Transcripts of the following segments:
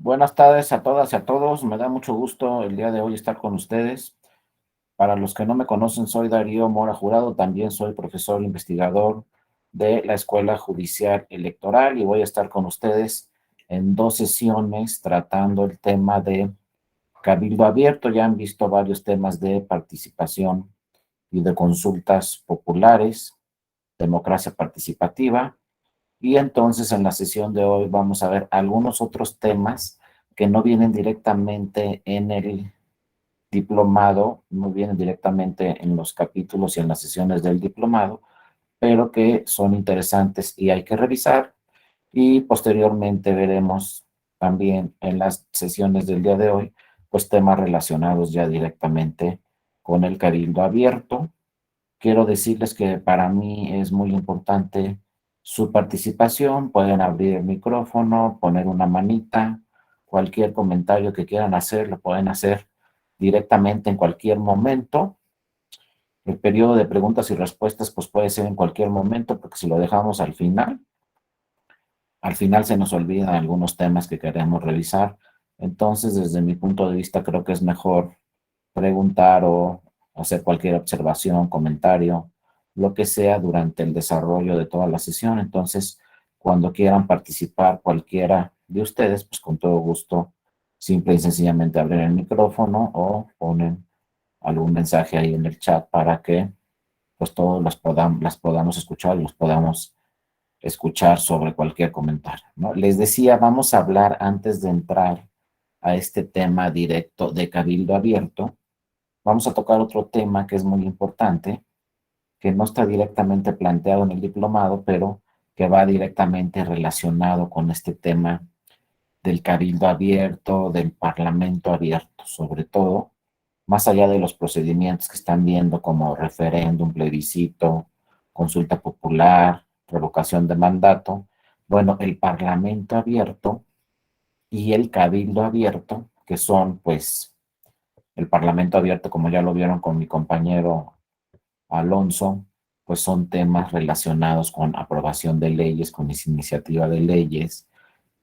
Buenas tardes a todas y a todos. Me da mucho gusto el día de hoy estar con ustedes. Para los que no me conocen, soy Darío Mora Jurado. También soy profesor investigador de la Escuela Judicial Electoral y voy a estar con ustedes en dos sesiones tratando el tema de cabildo abierto. Ya han visto varios temas de participación y de consultas populares, democracia participativa. Y entonces en la sesión de hoy vamos a ver algunos otros temas que no vienen directamente en el diplomado, no vienen directamente en los capítulos y en las sesiones del diplomado, pero que son interesantes y hay que revisar. Y posteriormente veremos también en las sesiones del día de hoy, pues temas relacionados ya directamente con el cabildo abierto. Quiero decirles que para mí es muy importante su participación. Pueden abrir el micrófono, poner una manita, cualquier comentario que quieran hacer, lo pueden hacer directamente en cualquier momento. El periodo de preguntas y respuestas pues puede ser en cualquier momento, porque si lo dejamos al final se nos olvidan algunos temas que queremos revisar. Entonces, desde mi punto de vista, creo que es mejor preguntar o hacer cualquier observación, comentario, lo que sea durante el desarrollo de toda la sesión. Entonces, cuando quieran participar cualquiera de ustedes, pues con todo gusto, simple y sencillamente abren el micrófono o ponen algún mensaje ahí en el chat para que pues todos las podamos escuchar y los podamos escuchar sobre cualquier comentario, ¿no? Les decía, vamos a hablar antes de entrar a este tema directo de cabildo abierto. Vamos a tocar otro tema que es muy importante, que no está directamente planteado en el diplomado, pero que va directamente relacionado con este tema del cabildo abierto, del parlamento abierto, sobre todo, más allá de los procedimientos que están viendo como referéndum, plebiscito, consulta popular, revocación de mandato. Bueno, el parlamento abierto y el cabildo abierto, que son pues el parlamento abierto, como ya lo vieron con mi compañero Alonso, pues son temas relacionados con aprobación de leyes, con iniciativa de leyes,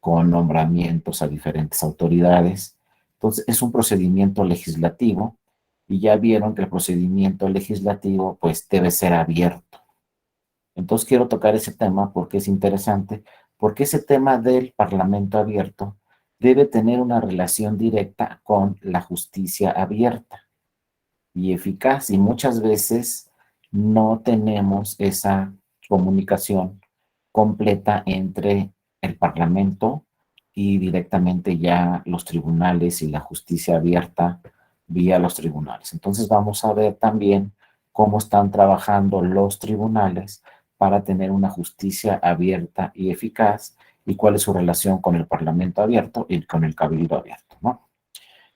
con nombramientos a diferentes autoridades. Entonces, es un procedimiento legislativo y ya vieron que el procedimiento legislativo pues debe ser abierto. Entonces, quiero tocar ese tema porque es interesante, porque ese tema del parlamento abierto debe tener una relación directa con la justicia abierta y eficaz, y muchas veces no tenemos esa comunicación completa entre el Parlamento y directamente ya los tribunales y la justicia abierta vía los tribunales. Entonces vamos a ver también cómo están trabajando los tribunales para tener una justicia abierta y eficaz y cuál es su relación con el Parlamento abierto y con el Cabildo abierto, ¿no?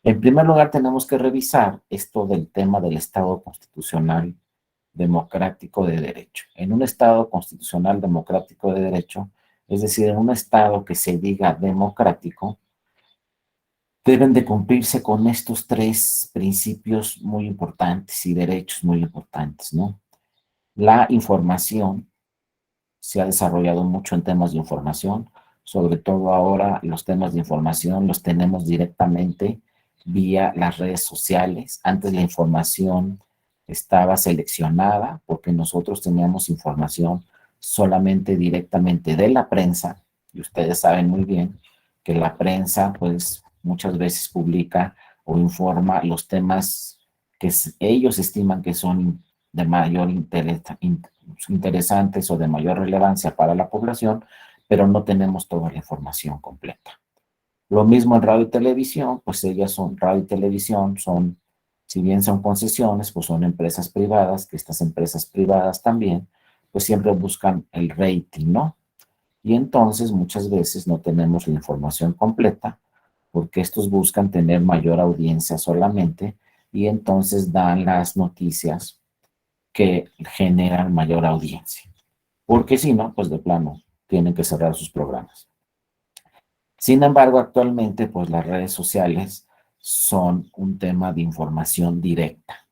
En primer lugar, tenemos que revisar esto del tema del Estado constitucional democrático de derecho. En un Estado constitucional democrático de derecho, es decir, en un Estado que se diga democrático, deben de cumplirse con estos tres principios muy importantes y derechos muy importantes, ¿no? La información, se ha desarrollado mucho en temas de información, sobre todo ahora los temas de información los tenemos directamente vía las redes sociales. Antes la información estaba seleccionada porque nosotros teníamos información solamente directamente de la prensa, y ustedes saben muy bien que la prensa pues muchas veces publica o informa los temas que ellos estiman que son de mayor interés, interesantes o de mayor relevancia para la población, pero no tenemos toda la información completa. Lo mismo en radio y televisión, pues ellas son radio y televisión, son, si bien son concesiones, pues son empresas privadas, que estas empresas privadas también, pues siempre buscan el rating, ¿no? Y entonces muchas veces no tenemos la información completa porque estos buscan tener mayor audiencia solamente y entonces dan las noticias que generan mayor audiencia. Porque si no, pues de plano tienen que cerrar sus programas. Sin embargo, actualmente, pues las redes sociales son un tema de información directa.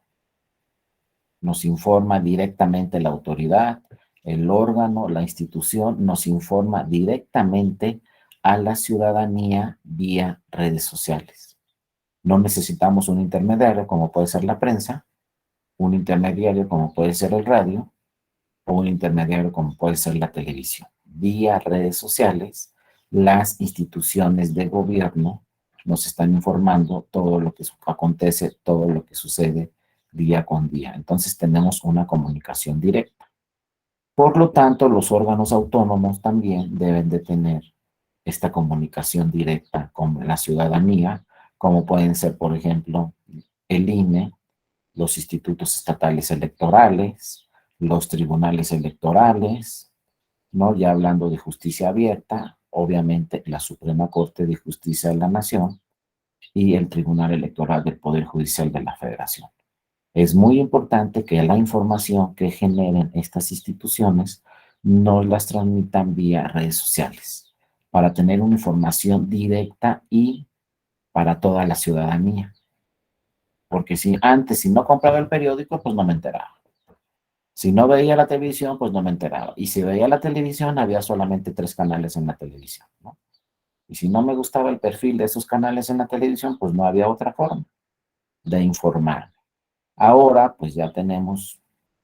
Nos informa directamente la autoridad, el órgano, la institución, nos informa directamente a la ciudadanía vía redes sociales. No necesitamos un intermediario como puede ser la prensa, un intermediario como puede ser el radio o un intermediario como puede ser la televisión. Vía redes sociales, las instituciones de gobierno nos están informando todo lo que acontece, todo lo que sucede día con día. Entonces tenemos una comunicación directa. Por lo tanto, los órganos autónomos también deben de tener esta comunicación directa con la ciudadanía, como pueden ser, por ejemplo, el INE, los institutos estatales electorales, los tribunales electorales, ¿no? Ya hablando de justicia abierta, obviamente la Suprema Corte de Justicia de la Nación y el Tribunal Electoral del Poder Judicial de la Federación. Es muy importante que la información que generen estas instituciones no las transmitan vía redes sociales para tener una información directa y para toda la ciudadanía. Porque si antes, si no compraba el periódico, pues no me enteraba. Si no veía la televisión, pues no me enteraba. Y si veía la televisión, había solamente 3 canales en la televisión, ¿no? Y si no me gustaba el perfil de esos canales en la televisión, pues no había otra forma de informar. Ahora, pues ya tenemos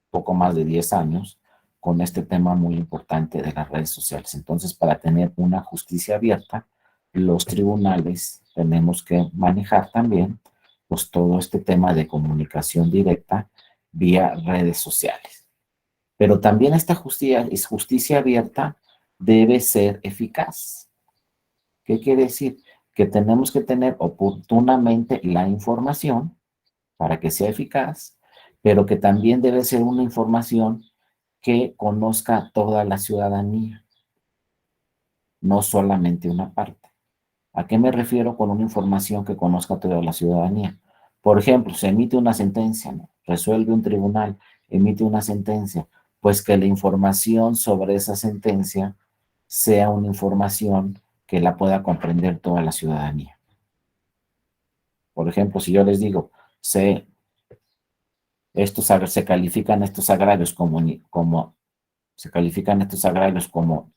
poco más de 10 años con este tema muy importante de las redes sociales. Entonces, para tener una justicia abierta, los tribunales tenemos que manejar también pues todo este tema de comunicación directa vía redes sociales. Pero también esta justicia abierta debe ser eficaz. ¿Qué quiere decir? Que tenemos que tener oportunamente la información para que sea eficaz, pero que también debe ser una información que conozca toda la ciudadanía, no solamente una parte. ¿A qué me refiero con una información que conozca toda la ciudadanía? Por ejemplo, se emite una sentencia, ¿no? Resuelve un tribunal, emite una sentencia, pues que la información sobre esa sentencia sea una información que la pueda comprender toda la ciudadanía. Por ejemplo, si yo les digo, se califican estos agravios se califican estos agravios como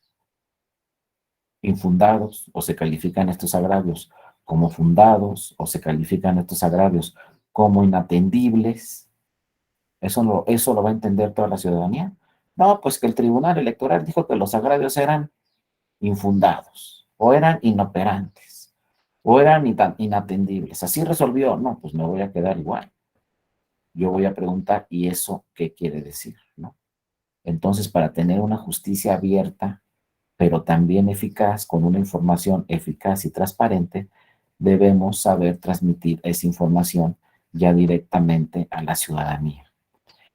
infundados o se califican estos agravios como fundados o se califican estos agravios como inatendibles. Eso lo va a entender toda la ciudadanía. No, pues que el Tribunal Electoral dijo que los agravios eran infundados o eran inoperantes o eran inatendibles. Así resolvió. No, pues me voy a quedar igual. Yo voy a preguntar, ¿y eso qué quiere decir? ¿No? Entonces, para tener una justicia abierta, pero también eficaz, con una información eficaz y transparente, debemos saber transmitir esa información ya directamente a la ciudadanía.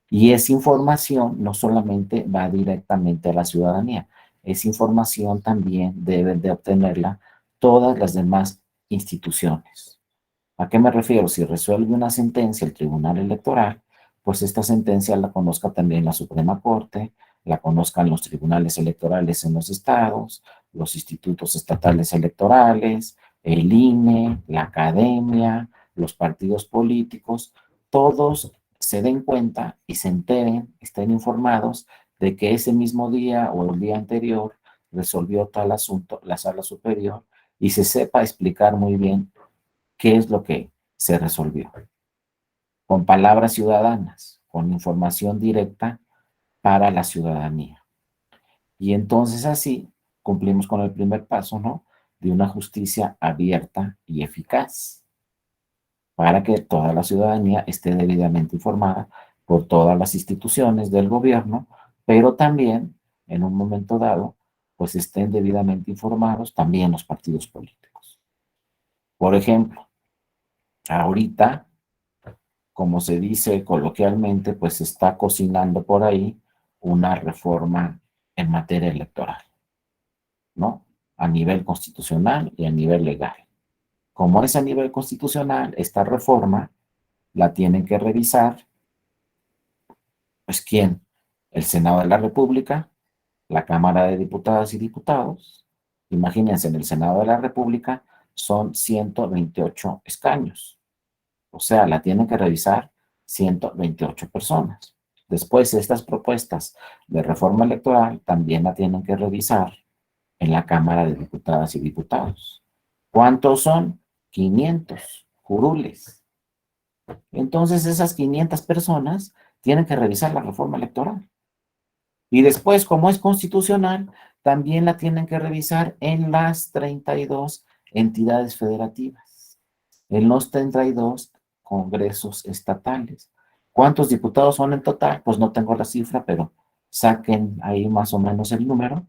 Y esa información no solamente va directamente a la ciudadanía, esa información también deben de obtenerla todas las demás instituciones. ¿A qué me refiero? Si resuelve una sentencia el Tribunal Electoral, pues esta sentencia la conozca también la Suprema Corte, la conozcan los tribunales electorales en los estados, los institutos estatales electorales, el INE, la academia, los partidos políticos, todos se den cuenta y se enteren, estén informados de que ese mismo día o el día anterior resolvió tal asunto la sala superior y se sepa explicar muy bien qué es lo que se resolvió, con palabras ciudadanas, con información directa para la ciudadanía. Y entonces así cumplimos con el primer paso, ¿no? De una justicia abierta y eficaz, para que toda la ciudadanía esté debidamente informada por todas las instituciones del gobierno, pero también, en un momento dado, pues estén debidamente informados también los partidos políticos. Por ejemplo, ahorita como se dice coloquialmente, pues se está cocinando por ahí una reforma en materia electoral, ¿no? A nivel constitucional y a nivel legal. Como es a nivel constitucional, esta reforma la tienen que revisar, pues ¿quién? El Senado de la República, la Cámara de Diputadas y Diputados. Imagínense, en el Senado de la República son 128 escaños. O sea, la tienen que revisar 128 personas. Después, estas propuestas de reforma electoral también la tienen que revisar en la Cámara de Diputadas y Diputados. ¿Cuántos son? 500 curules. Entonces esas 500 personas tienen que revisar la reforma electoral. Y después, como es constitucional, también la tienen que revisar en las 32 entidades federativas, en los 32 congresos estatales. ¿Cuántos diputados son en total? Pues no tengo la cifra, pero saquen ahí más o menos el número.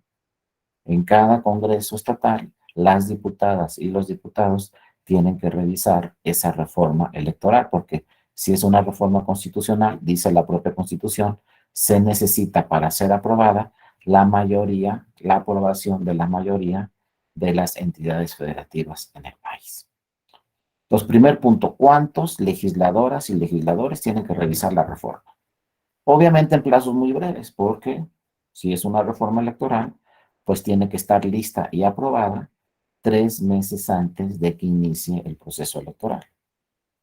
En cada congreso estatal, las diputadas y los diputados tienen que revisar esa reforma electoral, porque si es una reforma constitucional, dice la propia Constitución, se necesita para ser aprobada la mayoría, la aprobación de la mayoría de las entidades federativas en el país. Entonces, primer punto, ¿cuántos legisladoras y legisladores tienen que revisar la reforma? Obviamente en plazos muy breves, porque si es una reforma electoral, pues tiene que estar lista y aprobada 3 meses antes de que inicie el proceso electoral.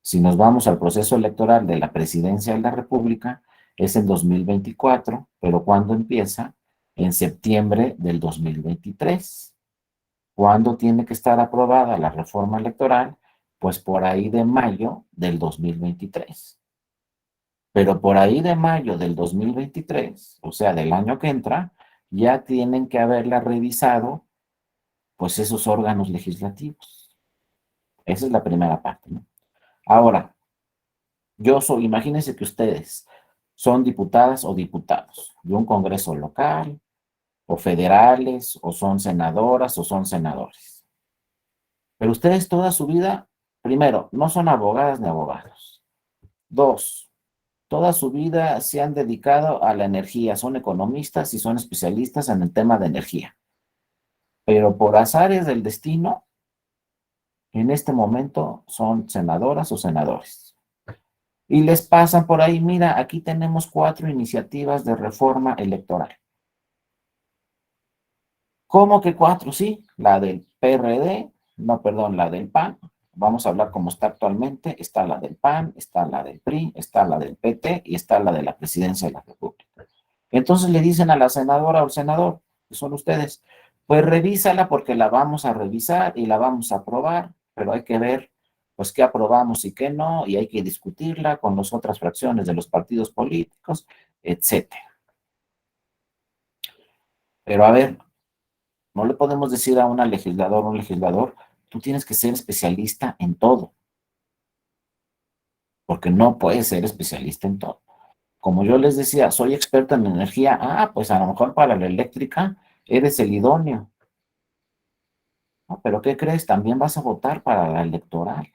Si nos vamos al proceso electoral de la presidencia de la República, es en 2024, pero ¿cuándo empieza? En septiembre del 2023. ¿Cuándo tiene que estar aprobada la reforma electoral? Pues por ahí de mayo del 2023. Pero por ahí de mayo del 2023, o sea, del año que entra, ya tienen que haberla revisado, pues esos órganos legislativos. Esa es la primera parte, ¿no? Ahora, imagínense que ustedes son diputadas o diputados de un congreso local, o federales, o son senadoras, o son senadores. Pero ustedes toda su vida, primero, no son abogadas ni abogados. Dos, toda su vida se han dedicado a la energía, son economistas y son especialistas en el tema de energía. Pero por azares del destino, en este momento son senadoras o senadores. Y les pasan por ahí, mira, aquí tenemos 4 iniciativas de reforma electoral. ¿Cómo que 4? Sí, la del PRD, no, perdón, la del PAN. Vamos a hablar como está actualmente. Está la del PAN, está la del PRI, está la del PT y está la de la Presidencia de la República. Entonces le dicen a la senadora o al senador, que son ustedes, pues revísala porque la vamos a revisar y la vamos a aprobar, pero hay que ver pues qué aprobamos y qué no, y hay que discutirla con las otras fracciones de los partidos políticos, etcétera. Pero a ver, no le podemos decir a una legisladora o un legislador, tú tienes que ser especialista en todo, porque no puedes ser especialista en todo. Como yo les decía, soy experto en energía, pues a lo mejor para la eléctrica eres el idóneo. No, pero ¿qué crees? También vas a votar para la electoral.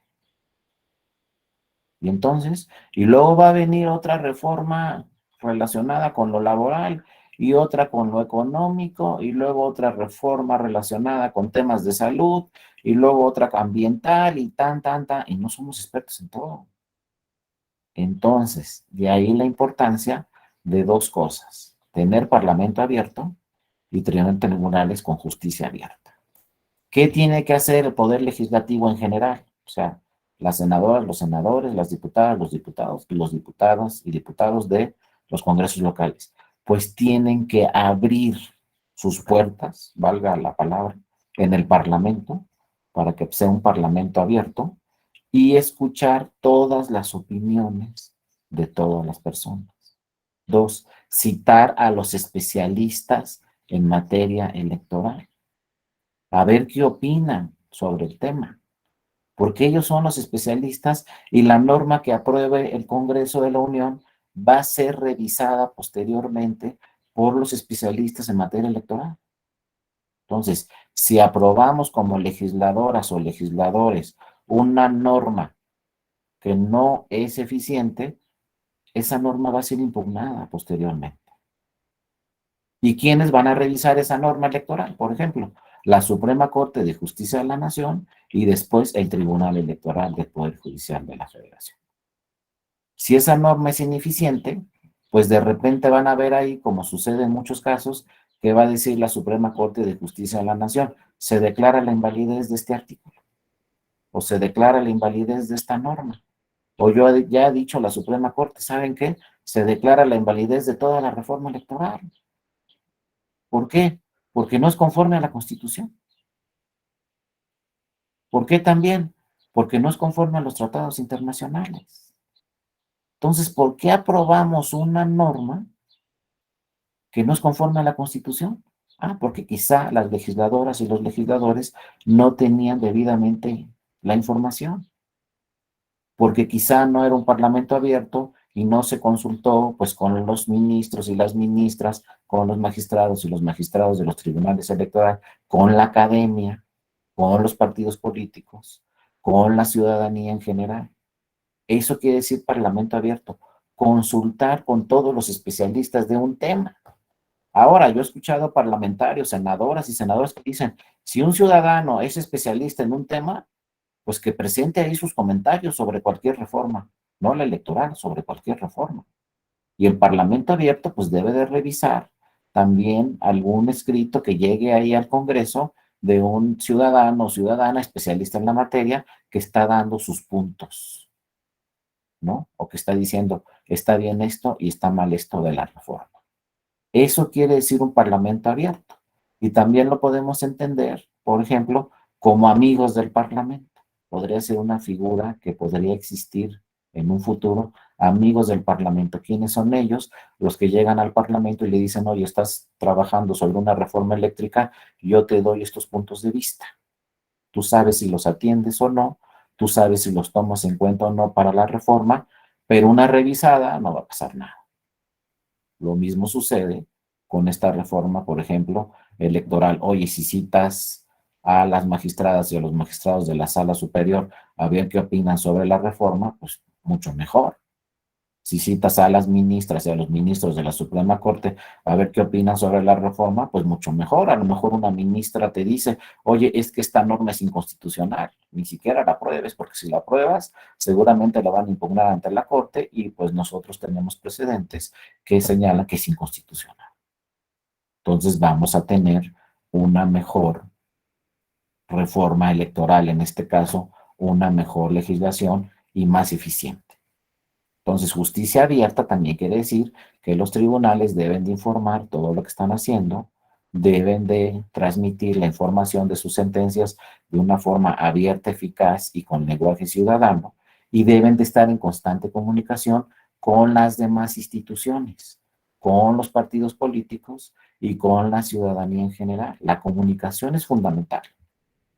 Y entonces, y luego va a venir otra reforma relacionada con lo laboral y otra con lo económico y luego otra reforma relacionada con temas de salud y luego otra ambiental y y no somos expertos en todo. Entonces, de ahí la importancia de dos cosas, tener parlamento abierto y tener tribunales con justicia abierta. ¿Qué tiene que hacer el Poder Legislativo en general? O sea, las senadoras, los senadores, las diputadas, los diputados y los diputados y diputados de los congresos locales. Pues tienen que abrir sus puertas, valga la palabra, en el Parlamento, para que sea un Parlamento abierto y escuchar todas las opiniones de todas las personas. Dos, citar a los especialistas en materia electoral a ver qué opinan sobre el tema, porque ellos son los especialistas y la norma que apruebe el Congreso de la Unión va a ser revisada posteriormente por los especialistas en materia electoral. Entonces, si aprobamos como legisladoras o legisladores una norma que no es eficiente, esa norma va a ser impugnada posteriormente. ¿Y quiénes van a revisar esa norma electoral? Por ejemplo, la Suprema Corte de Justicia de la Nación y después el Tribunal Electoral del Poder Judicial de la Federación. Si esa norma es ineficiente, pues de repente van a ver ahí, como sucede en muchos casos, que va a decir la Suprema Corte de Justicia de la Nación, se declara la invalidez de este artículo o se declara la invalidez de esta norma. O ya ha dicho la Suprema Corte, ¿saben qué? Se declara la invalidez de toda la reforma electoral. ¿Por qué? Porque no es conforme a la Constitución. ¿Por qué también? Porque no es conforme a los tratados internacionales. Entonces, ¿por qué aprobamos una norma que no es conforme a la Constitución? Ah, porque quizá las legisladoras y los legisladores no tenían debidamente la información, porque quizá no era un parlamento abierto y no se consultó pues con los ministros y las ministras, con los magistrados y los magistrados de los tribunales electorales, con la academia, con los partidos políticos, con la ciudadanía en general. Eso quiere decir parlamento abierto, consultar con todos los especialistas de un tema. Ahora, yo he escuchado parlamentarios, senadoras y senadores que dicen, si un ciudadano es especialista en un tema, pues que presente ahí sus comentarios sobre cualquier reforma, no la electoral, sobre cualquier reforma. Y el Parlamento abierto, pues debe de revisar también algún escrito que llegue ahí al Congreso de un ciudadano o ciudadana especialista en la materia que está dando sus puntos, ¿no? O que está diciendo, está bien esto y está mal esto de la reforma. Eso quiere decir un parlamento abierto. Y también lo podemos entender, por ejemplo, como amigos del parlamento. Podría ser una figura que podría existir en un futuro, amigos del parlamento. ¿Quiénes son ellos? Los que llegan al parlamento y le dicen, oye, estás trabajando sobre una reforma eléctrica, yo te doy estos puntos de vista. Tú sabes si los atiendes o no, tú sabes si los tomas en cuenta o no para la reforma, pero una revisada no va a pasar nada. Lo mismo sucede con esta reforma, por ejemplo, electoral. Oye, si citas a las magistradas y a los magistrados de la sala superior a ver qué opinan sobre la reforma, pues mucho mejor. Si citas a las ministras y a los ministros de la Suprema Corte a ver qué opinan sobre la reforma, pues mucho mejor. A lo mejor una ministra te dice, oye, es que esta norma es inconstitucional, ni siquiera la pruebes, porque si la pruebas, seguramente la van a impugnar ante la Corte y pues nosotros tenemos precedentes que señalan que es inconstitucional. Entonces vamos a tener una mejor reforma electoral, en este caso, una mejor legislación y más eficiente. Entonces, justicia abierta también quiere decir que los tribunales deben de informar todo lo que están haciendo, deben de transmitir la información de sus sentencias de una forma abierta, eficaz y con lenguaje ciudadano, y deben de estar en constante comunicación con las demás instituciones, con los partidos políticos y con la ciudadanía en general. La comunicación es fundamental.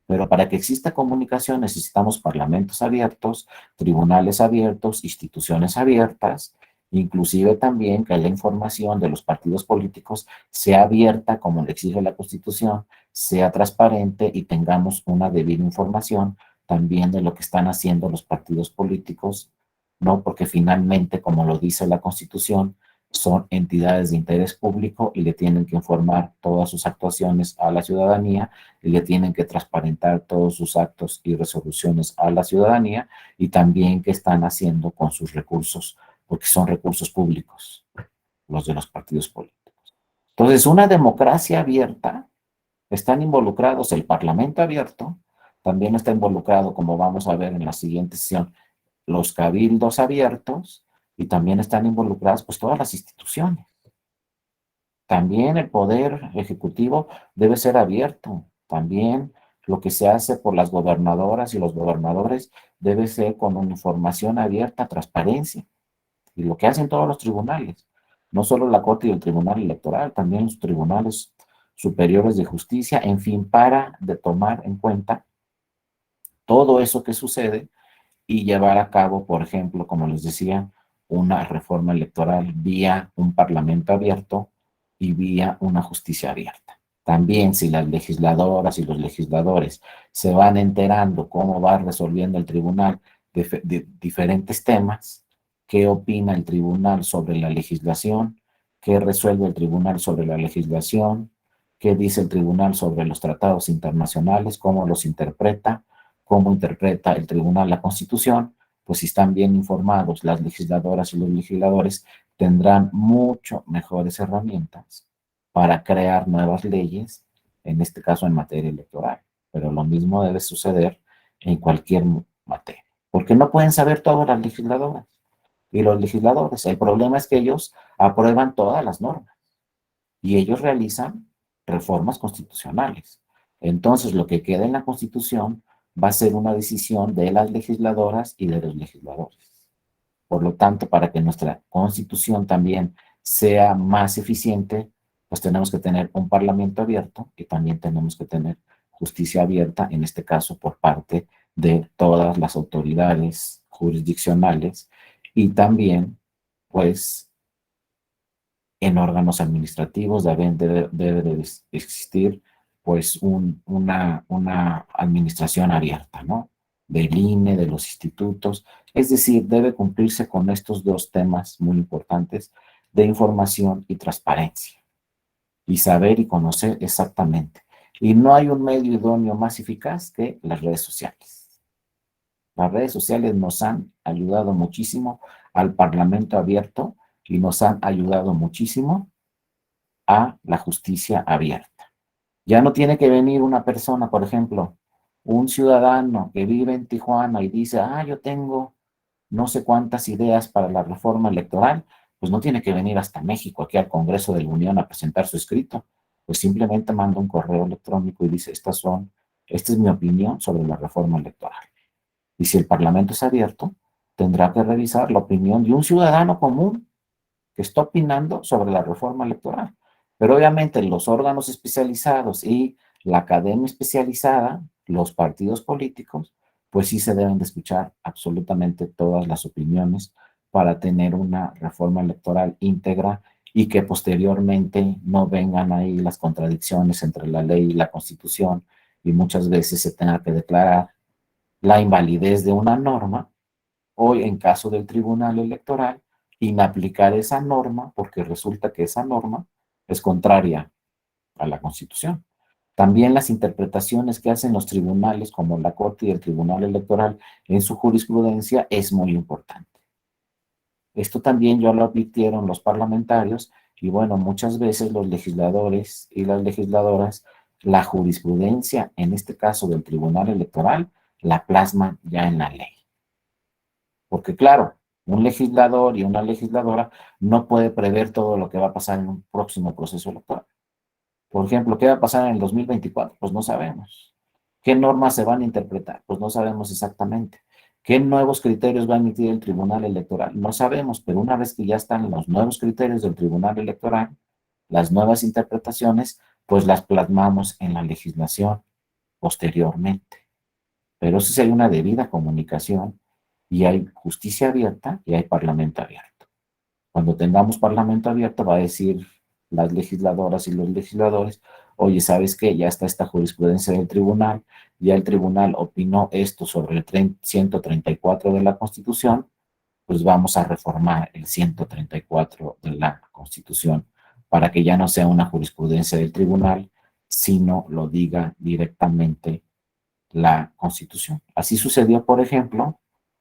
Pero para que exista comunicación necesitamos parlamentos abiertos, tribunales abiertos, instituciones abiertas, inclusive también que la información de los partidos políticos sea abierta como le exige la Constitución, sea transparente y tengamos una debida información también de lo que están haciendo los partidos políticos, ¿no? Porque finalmente, como lo dice la Constitución, son entidades de interés público y le tienen que informar todas sus actuaciones a la ciudadanía y le tienen que transparentar todos sus actos y resoluciones a la ciudadanía y también qué están haciendo con sus recursos, porque son recursos públicos, los de los partidos políticos. Entonces, una democracia abierta, están involucrados el Parlamento abierto, también está involucrado, como vamos a ver en la siguiente sesión, los cabildos abiertos y también están involucradas pues todas las instituciones. También el poder ejecutivo debe ser abierto. También lo que se hace por las gobernadoras y los gobernadores debe ser con una información abierta, transparencia. Y lo que hacen todos los tribunales, no solo la Corte y el Tribunal Electoral, también los tribunales superiores de justicia, en fin, para de tomar en cuenta todo eso que sucede y llevar a cabo, por ejemplo, como les decía, una reforma electoral vía un parlamento abierto y vía una justicia abierta. También si las legisladoras y los legisladores se van enterando cómo va resolviendo el tribunal de diferentes temas, qué opina el tribunal sobre la legislación, qué resuelve el tribunal sobre la legislación, qué dice el tribunal sobre los tratados internacionales, cómo los interpreta, cómo interpreta el tribunal la Constitución, pues si están bien informados las legisladoras y los legisladores tendrán mucho mejores herramientas para crear nuevas leyes, en este caso en materia electoral. Pero lo mismo debe suceder en cualquier materia, porque no pueden saber todas las legisladoras y los legisladores. El problema es que ellos aprueban todas las normas y ellos realizan reformas constitucionales. Entonces, lo que queda en la Constitución va a ser una decisión de las legisladoras y de los legisladores. Por lo tanto, para que nuestra Constitución también sea más eficiente, pues tenemos que tener un parlamento abierto y también tenemos que tener justicia abierta, en este caso por parte de todas las autoridades jurisdiccionales y también, pues, en órganos administrativos debe de existir pues una administración abierta, ¿no? Del INE, de los institutos. Es decir, debe cumplirse con estos dos temas muy importantes de información y transparencia y saber y conocer exactamente. Y no hay un medio idóneo más eficaz que las redes sociales. Las redes sociales nos han ayudado muchísimo al Parlamento abierto y nos han ayudado muchísimo a la justicia abierta. Ya no tiene que venir una persona, por ejemplo, un ciudadano que vive en Tijuana y dice, yo tengo no sé cuántas ideas para la reforma electoral, pues no tiene que venir hasta México, aquí al Congreso de la Unión a presentar su escrito, pues simplemente manda un correo electrónico y dice, esta es mi opinión sobre la reforma electoral. Y si el Parlamento es abierto, tendrá que revisar la opinión de un ciudadano común que está opinando sobre la reforma electoral. Pero obviamente los órganos especializados y la academia especializada, los partidos políticos, pues sí se deben de escuchar absolutamente todas las opiniones para tener una reforma electoral íntegra y que posteriormente no vengan ahí las contradicciones entre la ley y la Constitución y muchas veces se tenga que declarar la invalidez de una norma o en caso del Tribunal Electoral, inaplicar esa norma porque resulta que esa norma es contraria a la Constitución. También las interpretaciones que hacen los tribunales, como la Corte y el Tribunal Electoral, en su jurisprudencia es muy importante. Esto también ya lo advirtieron los parlamentarios y bueno, muchas veces los legisladores y las legisladoras, la jurisprudencia, en este caso del Tribunal Electoral, la plasman ya en la ley. Porque claro, un legislador y una legisladora no puede prever todo lo que va a pasar en un próximo proceso electoral. Por ejemplo, ¿qué va a pasar en el 2024? Pues no sabemos. ¿Qué normas se van a interpretar? Pues no sabemos exactamente. ¿Qué nuevos criterios va a emitir el Tribunal Electoral? No sabemos, pero una vez que ya están los nuevos criterios del Tribunal Electoral, las nuevas interpretaciones, pues las plasmamos en la legislación posteriormente. Pero eso sí hay una debida comunicación y hay justicia abierta y hay parlamento abierto. Cuando tengamos parlamento abierto va a decir las legisladoras y los legisladores, oye, ¿sabes qué? Ya está esta jurisprudencia del tribunal, ya el tribunal opinó esto sobre el 134 de la Constitución, pues vamos a reformar el 134 de la Constitución para que ya no sea una jurisprudencia del tribunal, sino lo diga directamente la Constitución. Así sucedió, por ejemplo,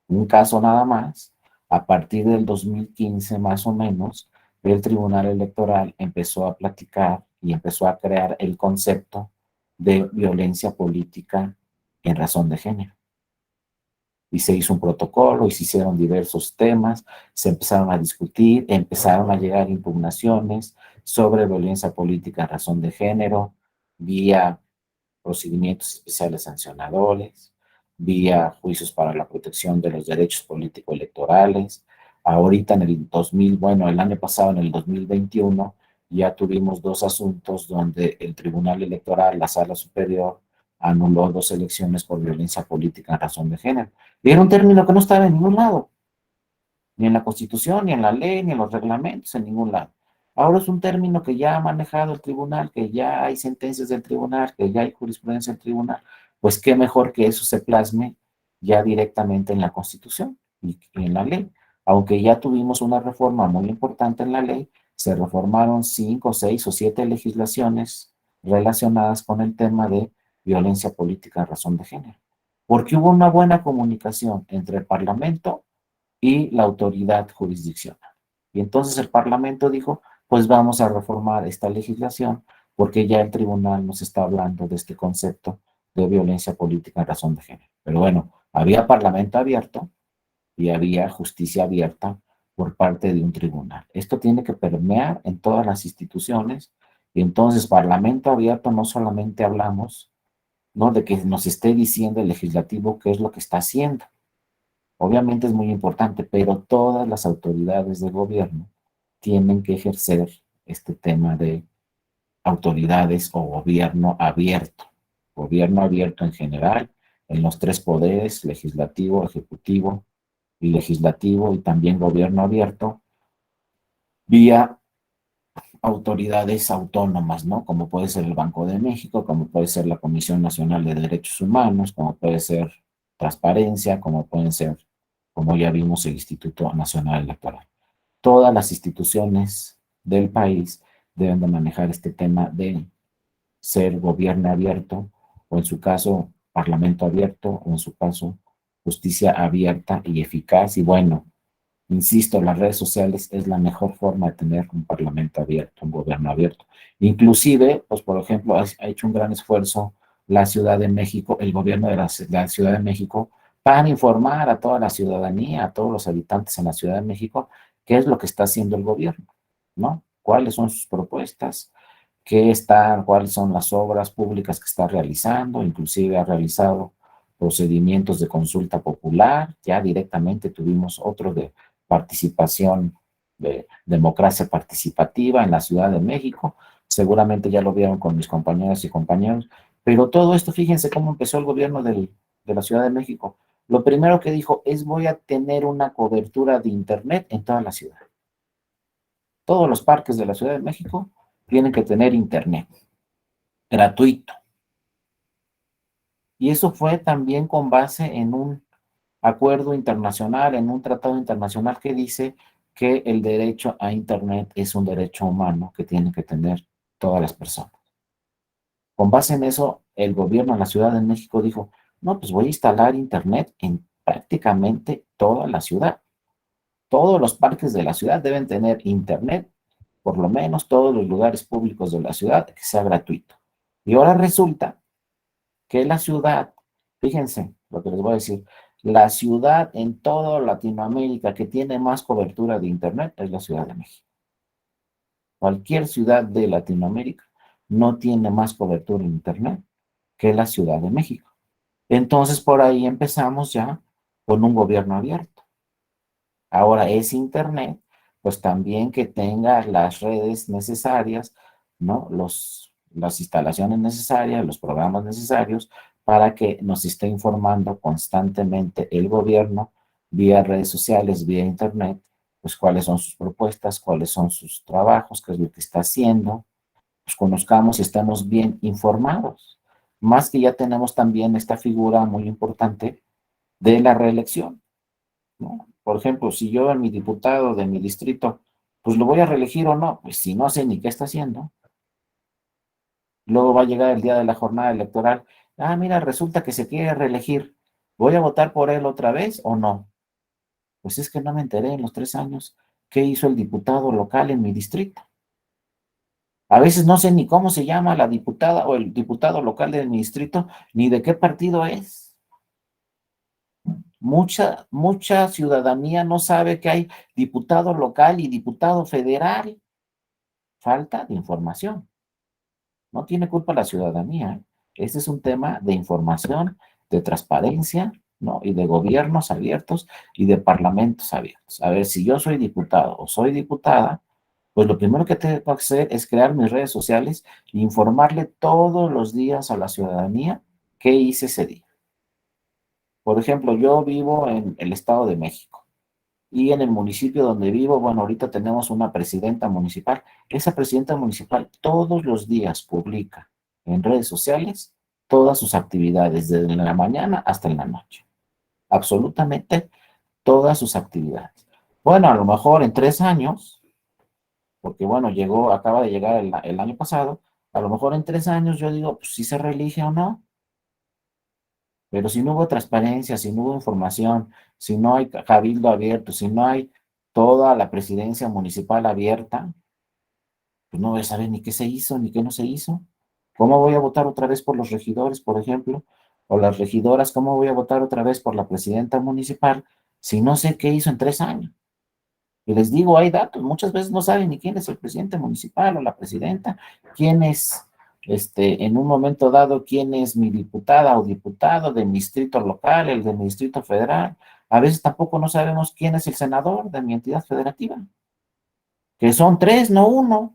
un caso nada más, a partir del 2015 más o menos, el Tribunal Electoral empezó a platicar y empezó a crear el concepto de violencia política en razón de género. Y se hizo un protocolo y se hicieron diversos temas, se empezaron a discutir, empezaron a llegar impugnaciones sobre violencia política en razón de género, vía procedimientos especiales sancionadores, vía juicios para la protección de los derechos político-electorales. Ahorita en el 2000, bueno, el año pasado, en el 2021, ya tuvimos dos asuntos donde el Tribunal Electoral, la Sala Superior, anuló dos elecciones por violencia política en razón de género. Y era un término que no estaba en ningún lado, ni en la Constitución, ni en la ley, ni en los reglamentos, en ningún lado. Ahora es un término que ya ha manejado el tribunal, que ya hay sentencias del tribunal, que ya hay jurisprudencia del tribunal. Pues qué mejor que eso se plasme ya directamente en la Constitución y en la ley. Aunque ya tuvimos una reforma muy importante en la ley, se reformaron 5, 6 o 7 legislaciones relacionadas con el tema de violencia política en razón de género. Porque hubo una buena comunicación entre el Parlamento y la autoridad jurisdiccional. Y entonces el Parlamento dijo, pues vamos a reformar esta legislación porque ya el tribunal nos está hablando de este concepto de violencia política en razón de género. Pero bueno, había Parlamento abierto y había justicia abierta por parte de un tribunal. Esto tiene que permear en todas las instituciones Y entonces, parlamento abierto, no solamente hablamos, ¿no?, de que nos esté diciendo el legislativo qué es lo que está haciendo. Obviamente es muy importante, pero todas las autoridades de gobierno tienen que ejercer este tema de autoridades o gobierno abierto en general, en los tres poderes, legislativo, ejecutivo y legislativo, y también gobierno abierto vía autoridades autónomas, ¿no? Como puede ser el Banco de México, como puede ser la Comisión Nacional de Derechos Humanos, como puede ser Transparencia, como pueden ser, como ya vimos, el Instituto Nacional Electoral. Todas las instituciones del país deben de manejar este tema de ser gobierno abierto, o en su caso, parlamento abierto, o en su caso, justicia abierta y eficaz. Y bueno, insisto, las redes sociales es la mejor forma de tener un parlamento abierto, un gobierno abierto. Inclusive, pues por ejemplo, ha hecho un gran esfuerzo la Ciudad de México, el gobierno de la Ciudad de México, para informar a toda la ciudadanía, a todos los habitantes en la Ciudad de México, qué es lo que está haciendo el gobierno, ¿no? ¿Cuáles son sus propuestas? ¿Cuáles son las obras públicas que está realizando? Inclusive ha realizado procedimientos de consulta popular, ya directamente tuvimos otro de participación, de democracia participativa en la Ciudad de México. Seguramente ya lo vieron con mis compañeras y compañeros, pero todo esto, fíjense cómo empezó el gobierno de la Ciudad de México. Lo primero que dijo es: voy a tener una cobertura de internet en toda la ciudad. Todos los parques de la Ciudad de México tienen que tener internet gratuito. Y eso fue también con base en un acuerdo internacional, en un tratado internacional que dice que el derecho a Internet es un derecho humano que tienen que tener todas las personas. Con base en eso, el gobierno de la Ciudad de México dijo: no, pues voy a instalar Internet en prácticamente toda la ciudad. Todos los parques de la ciudad deben tener Internet, por lo menos todos los lugares públicos de la ciudad, que sea gratuito. Y ahora resulta que la ciudad, fíjense lo que les voy a decir, la ciudad en toda Latinoamérica que tiene más cobertura de Internet es la Ciudad de México. Cualquier ciudad de Latinoamérica no tiene más cobertura en Internet que la Ciudad de México. Entonces, por ahí empezamos ya con un gobierno abierto. Ahora, ese Internet, pues también que tenga las redes necesarias, ¿no? Las instalaciones necesarias, los programas necesarios para que nos esté informando constantemente el gobierno vía redes sociales, vía Internet, pues cuáles son sus propuestas, cuáles son sus trabajos, qué es lo que está haciendo, pues conozcamos y estemos bien informados. Más que ya tenemos también esta figura muy importante de la reelección, ¿no? Por ejemplo, si yo a mi diputado de mi distrito, pues lo voy a reelegir o no, pues si no sé ni qué está haciendo, luego va a llegar el día de la jornada electoral. Ah, mira, resulta que se quiere reelegir. ¿Voy a votar por él otra vez o no? Pues es que no me enteré en los 3 años qué hizo el diputado local en mi distrito. A veces no sé ni cómo se llama la diputada o el diputado local de mi distrito, ni de qué partido es. Mucha ciudadanía no sabe que hay diputado local y diputado federal. Falta de información. No tiene culpa la ciudadanía, ¿eh? Este es un tema de información, de transparencia, ¿no? Y de gobiernos abiertos y de parlamentos abiertos. A ver, si yo soy diputado o soy diputada, pues lo primero que tengo que hacer es crear mis redes sociales e informarle todos los días a la ciudadanía qué hice ese día. Por ejemplo, yo vivo en el Estado de México. Y en el municipio donde vivo, bueno, ahorita tenemos una presidenta municipal. Esa presidenta municipal todos los días publica en redes sociales todas sus actividades, desde la mañana hasta en la noche. Absolutamente todas sus actividades. Bueno, a lo mejor en 3 años, porque bueno, acaba de llegar el año pasado, a lo mejor en 3 años yo digo, pues si se reelige o no. Pero si no hubo transparencia, si no hubo información, si no hay cabildo abierto, si no hay toda la presidencia municipal abierta, pues no voy a saber ni qué se hizo, ni qué no se hizo. ¿Cómo voy a votar otra vez por los regidores, por ejemplo? O las regidoras, ¿cómo voy a votar otra vez por la presidenta municipal si no sé qué hizo en 3 años? Y les digo, hay datos, muchas veces no saben ni quién es el presidente municipal o la presidenta, quién es, en un momento dado, quién es mi diputada o diputado de mi distrito local, el de mi distrito federal. A veces tampoco no sabemos quién es el senador de mi entidad federativa, que son tres, no uno.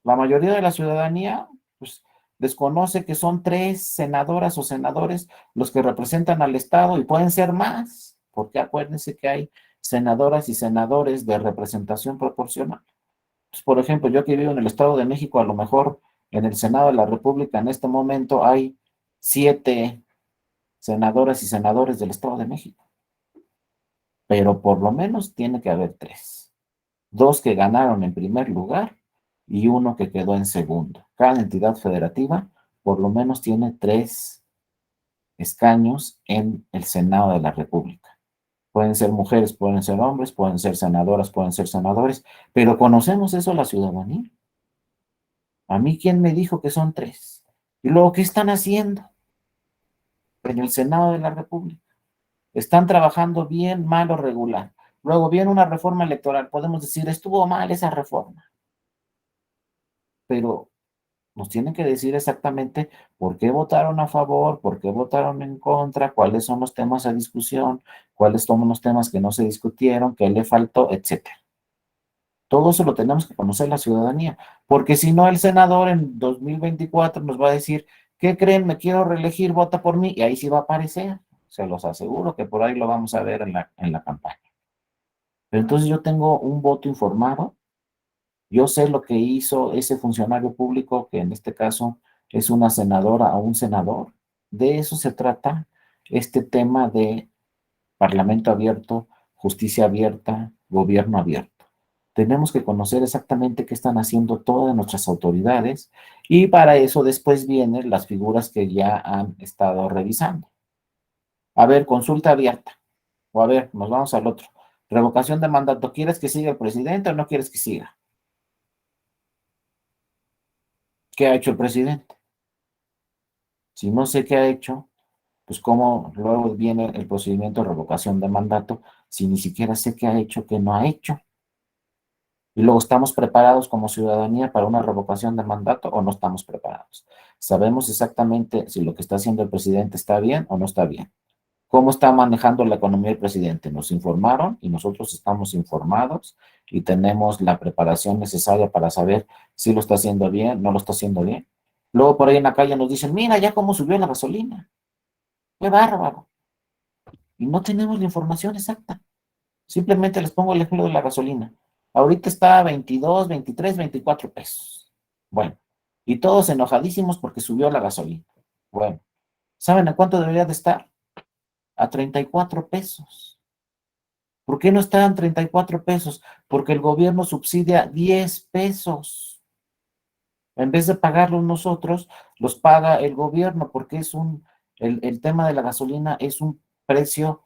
La mayoría de la ciudadanía, pues, desconoce que son tres senadoras o senadores los que representan al Estado y pueden ser más, porque acuérdense que hay senadoras y senadores de representación proporcional. Pues, por ejemplo, yo que vivo en el Estado de México, a lo mejor en el Senado de la República en este momento hay 7 senadoras y senadores del Estado de México, pero por lo menos tiene que haber 3. 2 que ganaron en primer lugar y uno que quedó en segundo. Cada entidad federativa por lo menos tiene 3 escaños en el Senado de la República. Pueden ser mujeres, pueden ser hombres, pueden ser senadoras, pueden ser senadores, pero ¿conocemos eso la ciudadanía? A mí, ¿quién me dijo que son 3? Y luego, ¿qué están haciendo en el Senado de la República? ¿Están trabajando bien, mal o regular? Luego viene una reforma electoral. Podemos decir, estuvo mal esa reforma, pero nos tienen que decir exactamente por qué votaron a favor, por qué votaron en contra, cuáles son los temas a discusión, cuáles son los temas que no se discutieron, qué le faltó, etcétera. Todo eso lo tenemos que conocer la ciudadanía, porque si no, el senador en 2024 nos va a decir, ¿qué creen? Me quiero reelegir, vota por mí, y ahí sí va a aparecer. Se los aseguro que por ahí lo vamos a ver en la campaña. Pero entonces yo tengo un voto informado, yo sé lo que hizo ese funcionario público, que en este caso es una senadora o un senador. De eso se trata este tema de parlamento abierto, justicia abierta, gobierno abierto. Tenemos que conocer exactamente qué están haciendo todas nuestras autoridades y para eso después vienen las figuras que ya han estado revisando. A ver, consulta abierta. O a ver, nos vamos al otro. Revocación de mandato. ¿Quieres que siga el presidente o no quieres que siga? ¿Qué ha hecho el presidente? Si no sé qué ha hecho, pues cómo luego viene el procedimiento de revocación de mandato si ni siquiera sé qué ha hecho, qué no ha hecho. Y luego, ¿estamos preparados como ciudadanía para una revocación de mandato o no estamos preparados? ¿Sabemos exactamente si lo que está haciendo el presidente está bien o no está bien? ¿Cómo está manejando la economía el presidente? Nos informaron y nosotros estamos informados y tenemos la preparación necesaria para saber si lo está haciendo bien, no lo está haciendo bien. Luego por ahí en la calle nos dicen, mira ya cómo subió la gasolina. ¡Qué bárbaro! Y no tenemos la información exacta. Simplemente les pongo el ejemplo de la gasolina. Ahorita está a 22, 23, 24 pesos. Bueno, y todos enojadísimos porque subió la gasolina. Bueno, ¿saben a cuánto debería de estar? A 34 pesos. ¿Por qué no está en 34 pesos? Porque el gobierno subsidia 10 pesos. En vez de pagarlos nosotros, los paga el gobierno porque el tema de la gasolina es un precio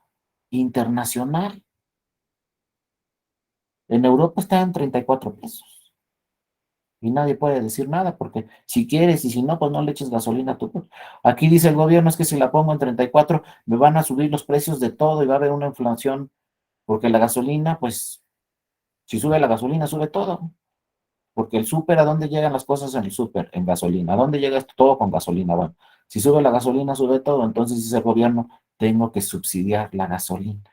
internacional. En Europa está en 34 pesos y nadie puede decir nada porque si quieres y si no, pues no le eches gasolina a tu coche. Aquí dice el gobierno es que si la pongo en 34 me van a subir los precios de todo y va a haber una inflación porque la gasolina, pues si sube la gasolina, sube todo. Porque el súper, ¿a dónde llegan las cosas en el súper? En gasolina. ¿A dónde llega esto? Todo con gasolina. Bueno, si sube la gasolina, sube todo. Entonces dice el gobierno, tengo que subsidiar la gasolina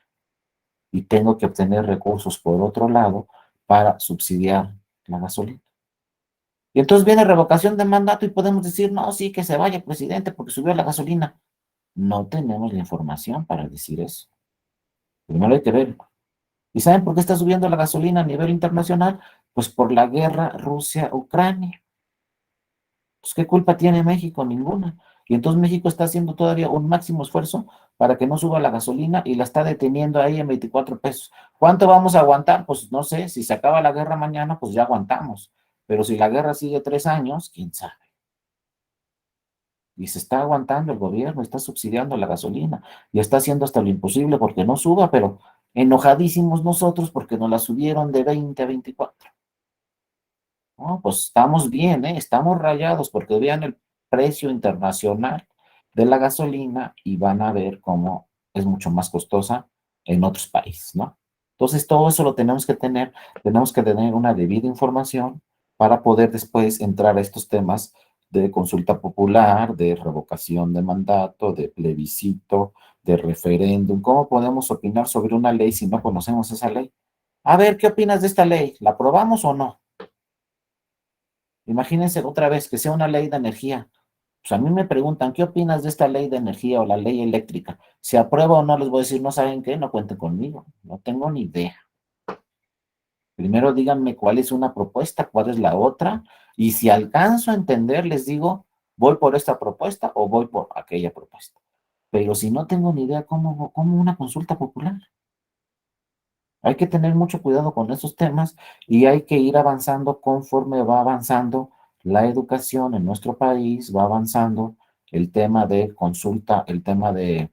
y tengo que obtener recursos por otro lado para subsidiar la gasolina. Y entonces viene revocación de mandato y podemos decir, no, sí, que se vaya el presidente porque subió la gasolina. No tenemos la información para decir eso. Primero hay que ver. ¿Y saben por qué está subiendo la gasolina a nivel internacional? Pues por la guerra Rusia-Ucrania. Pues, ¿qué culpa tiene México? Ninguna. Y entonces México está haciendo todavía un máximo esfuerzo para que no suba la gasolina y la está deteniendo ahí en 24 pesos. ¿Cuánto vamos a aguantar? Pues no sé, si se acaba la guerra mañana, pues ya aguantamos. Pero si la guerra sigue 3 años, quién sabe. Y se está aguantando el gobierno, está subsidiando la gasolina y está haciendo hasta lo imposible porque no suba, pero enojadísimos nosotros porque nos la subieron de 20 a 24. No, pues estamos bien, ¿eh? Estamos rayados porque vean el precio internacional de la gasolina y van a ver cómo es mucho más costosa en otros países, ¿no? Entonces, todo eso lo tenemos que tener una debida información para poder después entrar a estos temas de consulta popular, de revocación de mandato, de plebiscito, de referéndum. ¿Cómo podemos opinar sobre una ley si no conocemos esa ley? A ver, ¿qué opinas de esta ley? ¿La aprobamos o no? Imagínense otra vez que sea una ley de energía. Pues a mí me preguntan, ¿qué opinas de esta ley de energía o la ley eléctrica? Si apruebo o no, les voy a decir, no saben qué, no cuenten conmigo. No tengo ni idea. Primero díganme cuál es una propuesta, cuál es la otra, y si alcanzo a entender, les digo, voy por esta propuesta o voy por aquella propuesta. Pero si no tengo ni idea, ¿cómo una consulta popular? Hay que tener mucho cuidado con esos temas y hay que ir avanzando conforme va avanzando la educación en nuestro país, va avanzando el tema de consulta, el tema de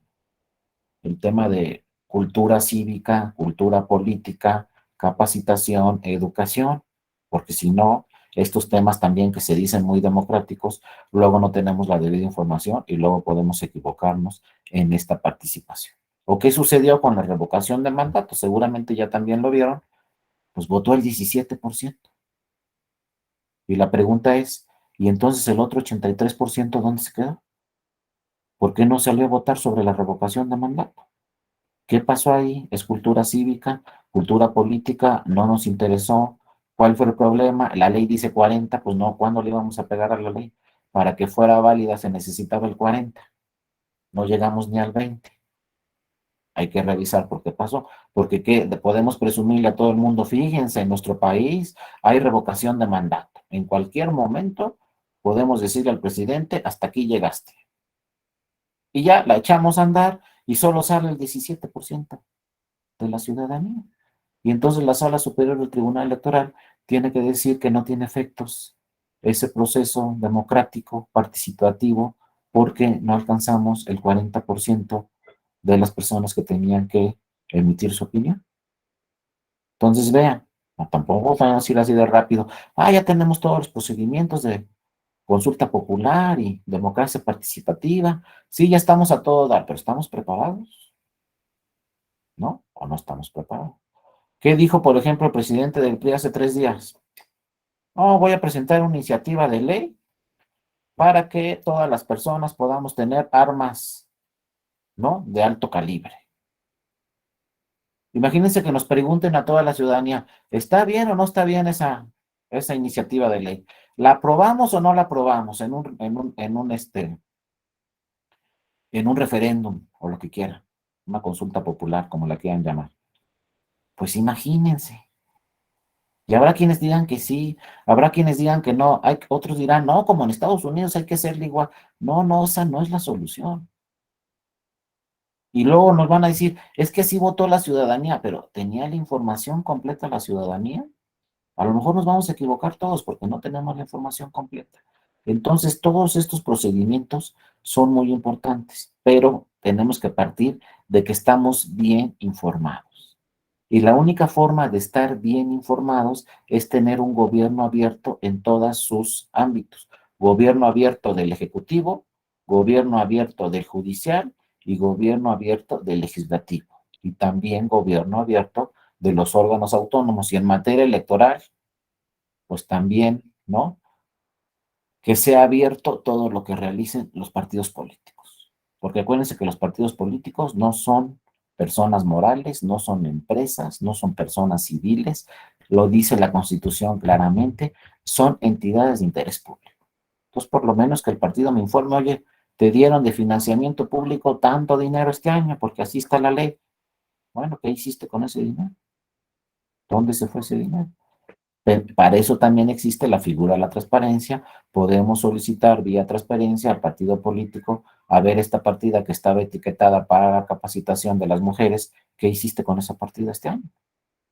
cultura cívica, cultura política, capacitación, educación, porque si no, estos temas también que se dicen muy democráticos, luego no tenemos la debida información y luego podemos equivocarnos en esta participación. ¿O qué sucedió con la revocación de mandato? Seguramente ya también lo vieron, pues votó el 17%. Y la pregunta es, ¿y entonces el otro 83% dónde se quedó? ¿Por qué no salió a votar sobre la revocación de mandato? ¿Qué pasó ahí? ¿Es cultura cívica, cultura política? ¿No nos interesó? ¿Cuál fue el problema? La ley dice 40, pues no, ¿cuándo le íbamos a pegar a la ley? Para que fuera válida se necesitaba el 40, no llegamos ni al 20. Hay que revisar por qué pasó, porque podemos presumirle a todo el mundo, fíjense, en nuestro país hay revocación de mandato. En cualquier momento podemos decirle al presidente, hasta aquí llegaste. Y ya la echamos a andar y solo sale el 17% de la ciudadanía. Y entonces la Sala Superior del Tribunal Electoral tiene que decir que no tiene efectos ese proceso democrático, participativo, porque no alcanzamos el 40% de las personas que tenían que emitir su opinión. Entonces vean, no, tampoco van a decir así de rápido, ya tenemos todos los procedimientos de consulta popular y democracia participativa, sí, ya estamos a todo dar, pero ¿estamos preparados? ¿No? ¿O no estamos preparados? ¿Qué dijo, por ejemplo, el presidente del PRI hace 3 días? Oh, voy a presentar una iniciativa de ley para que todas las personas podamos tener armas, ¿no? De alto calibre. Imagínense que nos pregunten a toda la ciudadanía, ¿está bien o no está bien esa iniciativa de ley? ¿La aprobamos o no la aprobamos en un referéndum o lo que quiera? Una consulta popular, como la quieran llamar. Pues imagínense. Y habrá quienes digan que sí, habrá quienes digan que no, otros dirán, no, como en Estados Unidos hay que hacerle igual. No, no, esa no es la solución. Y luego nos van a decir, es que sí votó la ciudadanía, pero ¿tenía la información completa la ciudadanía? A lo mejor nos vamos a equivocar todos porque no tenemos la información completa. Entonces, todos estos procedimientos son muy importantes, pero tenemos que partir de que estamos bien informados. Y la única forma de estar bien informados es tener un gobierno abierto en todos sus ámbitos. Gobierno abierto del Ejecutivo, gobierno abierto del Judicial y gobierno abierto del Legislativo. Y también gobierno abierto de los órganos autónomos. Y en materia electoral, pues también, ¿no? Que sea abierto todo lo que realicen los partidos políticos. Porque acuérdense que los partidos políticos no son personas morales, no son empresas, no son personas civiles, lo dice la Constitución claramente, son entidades de interés público. Entonces, por lo menos que el partido me informe, oye, te dieron de financiamiento público tanto dinero este año, porque así está la ley. Bueno, ¿qué hiciste con ese dinero? ¿Dónde se fue ese dinero? Para eso también existe la figura de la transparencia. Podemos solicitar vía transparencia al partido político a ver esta partida que estaba etiquetada para la capacitación de las mujeres. ¿Qué hiciste con esa partida este año?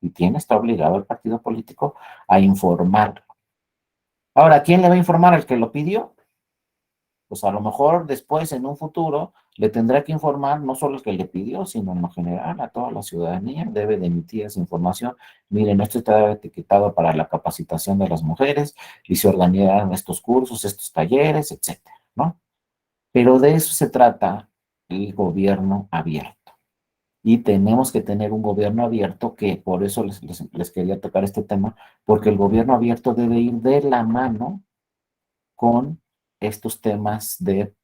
Y está obligado el partido político a informar. Ahora, ¿quién le va a informar al que lo pidió? Pues a lo mejor después, en un futuro, le tendrá que informar no solo el que le pidió, sino en lo general a toda la ciudadanía, debe de emitir esa información. Miren, esto está etiquetado para la capacitación de las mujeres y se organizan estos cursos, estos talleres, etcétera, ¿no? Pero de eso se trata el gobierno abierto. Y tenemos que tener un gobierno abierto, que por eso les quería tocar este tema, porque el gobierno abierto debe ir de la mano con estos temas de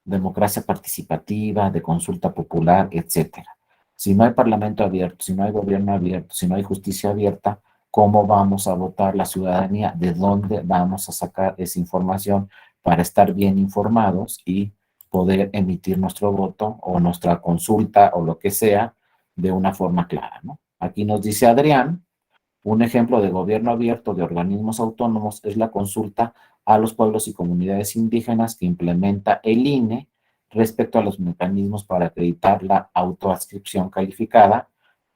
democracia participativa, de consulta popular, etcétera. Si no hay parlamento abierto, si no hay gobierno abierto, si no hay justicia abierta, ¿cómo vamos a votar la ciudadanía? ¿De dónde vamos a sacar esa información para estar bien informados y poder emitir nuestro voto o nuestra consulta o lo que sea de una forma clara, ¿no? Aquí nos dice Adrián, un ejemplo de gobierno abierto de organismos autónomos es la consulta a los pueblos y comunidades indígenas que implementa el INE respecto a los mecanismos para acreditar la autoadscripción calificada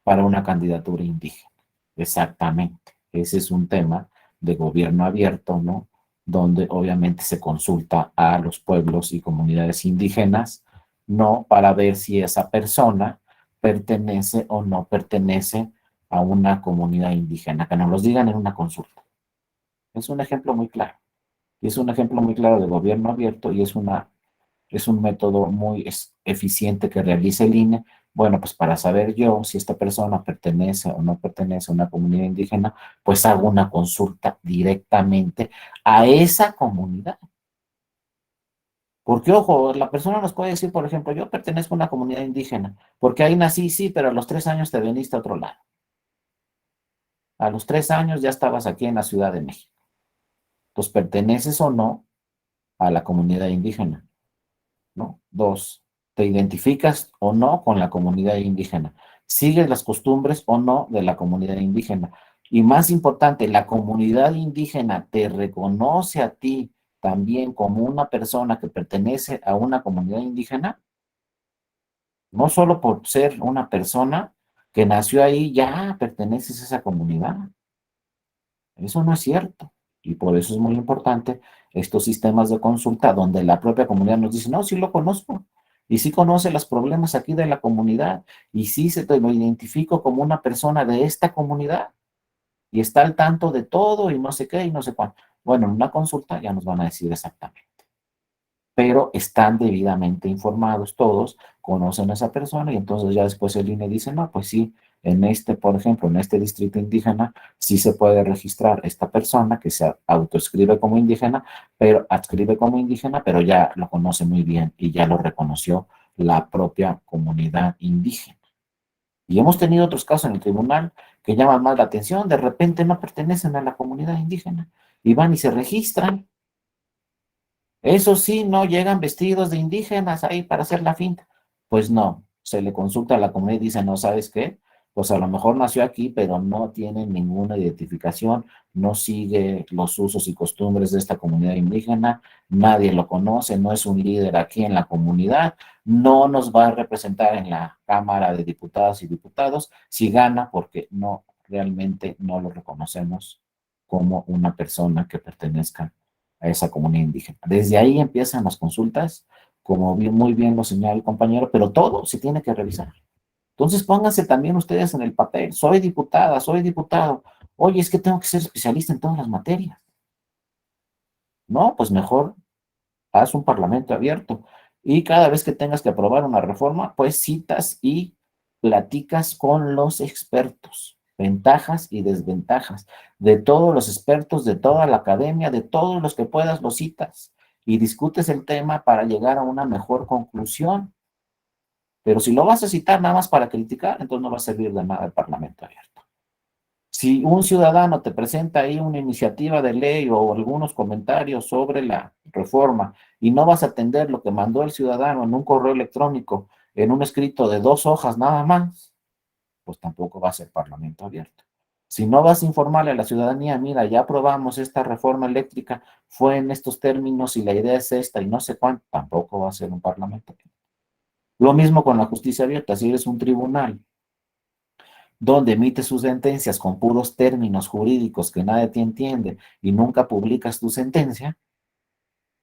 para una candidatura indígena. Exactamente. Ese es un tema de gobierno abierto, ¿no? Donde obviamente se consulta a los pueblos y comunidades indígenas, no para ver si esa persona pertenece o no pertenece a una comunidad indígena, que nos los digan en una consulta. Es un ejemplo muy claro. Y es un ejemplo muy claro de gobierno abierto y es un método muy eficiente que realiza el INE. Bueno, pues para saber yo si esta persona pertenece o no pertenece a una comunidad indígena, pues hago una consulta directamente a esa comunidad. Porque, ojo, la persona nos puede decir, por ejemplo, yo pertenezco a una comunidad indígena, porque ahí nací, sí, pero a los 3 años te veniste a otro lado. A los 3 años ya estabas aquí en la Ciudad de México. Entonces, ¿perteneces o no a la comunidad indígena? ¿No? Dos, ¿te identificas o no con la comunidad indígena? ¿Sigues las costumbres o no de la comunidad indígena? Y más importante, ¿la comunidad indígena te reconoce a ti también como una persona que pertenece a una comunidad indígena? No solo por ser una persona que nació ahí, ya perteneces a esa comunidad. Eso no es cierto. Y por eso es muy importante estos sistemas de consulta donde la propia comunidad nos dice, no, sí lo conozco. Y sí conoce los problemas aquí de la comunidad. Y sí se te lo identifico como una persona de esta comunidad. Y está al tanto de todo y no sé qué y no sé cuánto. Bueno, en una consulta ya nos van a decir exactamente, pero están debidamente informados todos, conocen a esa persona y entonces ya después el INE dice, no, pues sí, en este, por ejemplo, en este distrito indígena, sí se puede registrar esta persona que se autoescribe como indígena, pero adscribe como indígena, pero ya lo conoce muy bien y ya lo reconoció la propia comunidad indígena. Y hemos tenido otros casos en el tribunal que llaman más la atención, de repente no pertenecen a la comunidad indígena y van y se registran. Eso sí, no llegan vestidos de indígenas ahí para hacer la finta. Pues no, se le consulta a la comunidad y dice, no, ¿sabes qué? Pues a lo mejor nació aquí, pero no tiene ninguna identificación, no sigue los usos y costumbres de esta comunidad indígena, nadie lo conoce, no es un líder aquí en la comunidad, no nos va a representar en la Cámara de Diputadas y Diputados si gana, porque no, realmente no lo reconocemos como una persona que pertenezca a esa comunidad indígena. Desde ahí empiezan las consultas, como bien, muy bien lo señala el compañero, pero todo se tiene que revisar. Entonces pónganse también ustedes en el papel, soy diputada, soy diputado, oye, es que tengo que ser especialista en todas las materias. No, pues mejor haz un parlamento abierto y cada vez que tengas que aprobar una reforma, pues citas y platicas con los expertos, ventajas y desventajas de todos los expertos, de toda la academia, de todos los que puedas, los citas y discutes el tema para llegar a una mejor conclusión. Pero si lo vas a citar nada más para criticar, entonces no va a servir de nada el parlamento abierto. Si un ciudadano te presenta ahí una iniciativa de ley o algunos comentarios sobre la reforma y no vas a atender lo que mandó el ciudadano en un correo electrónico, en un escrito de 2 hojas nada más, pues tampoco va a ser parlamento abierto. Si no vas a informarle a la ciudadanía, mira, ya aprobamos esta reforma eléctrica, fue en estos términos y la idea es esta y no sé cuánto, tampoco va a ser un parlamento abierto. Lo mismo con la justicia abierta, si eres un tribunal donde emite sus sentencias con puros términos jurídicos que nadie te entiende y nunca publicas tu sentencia,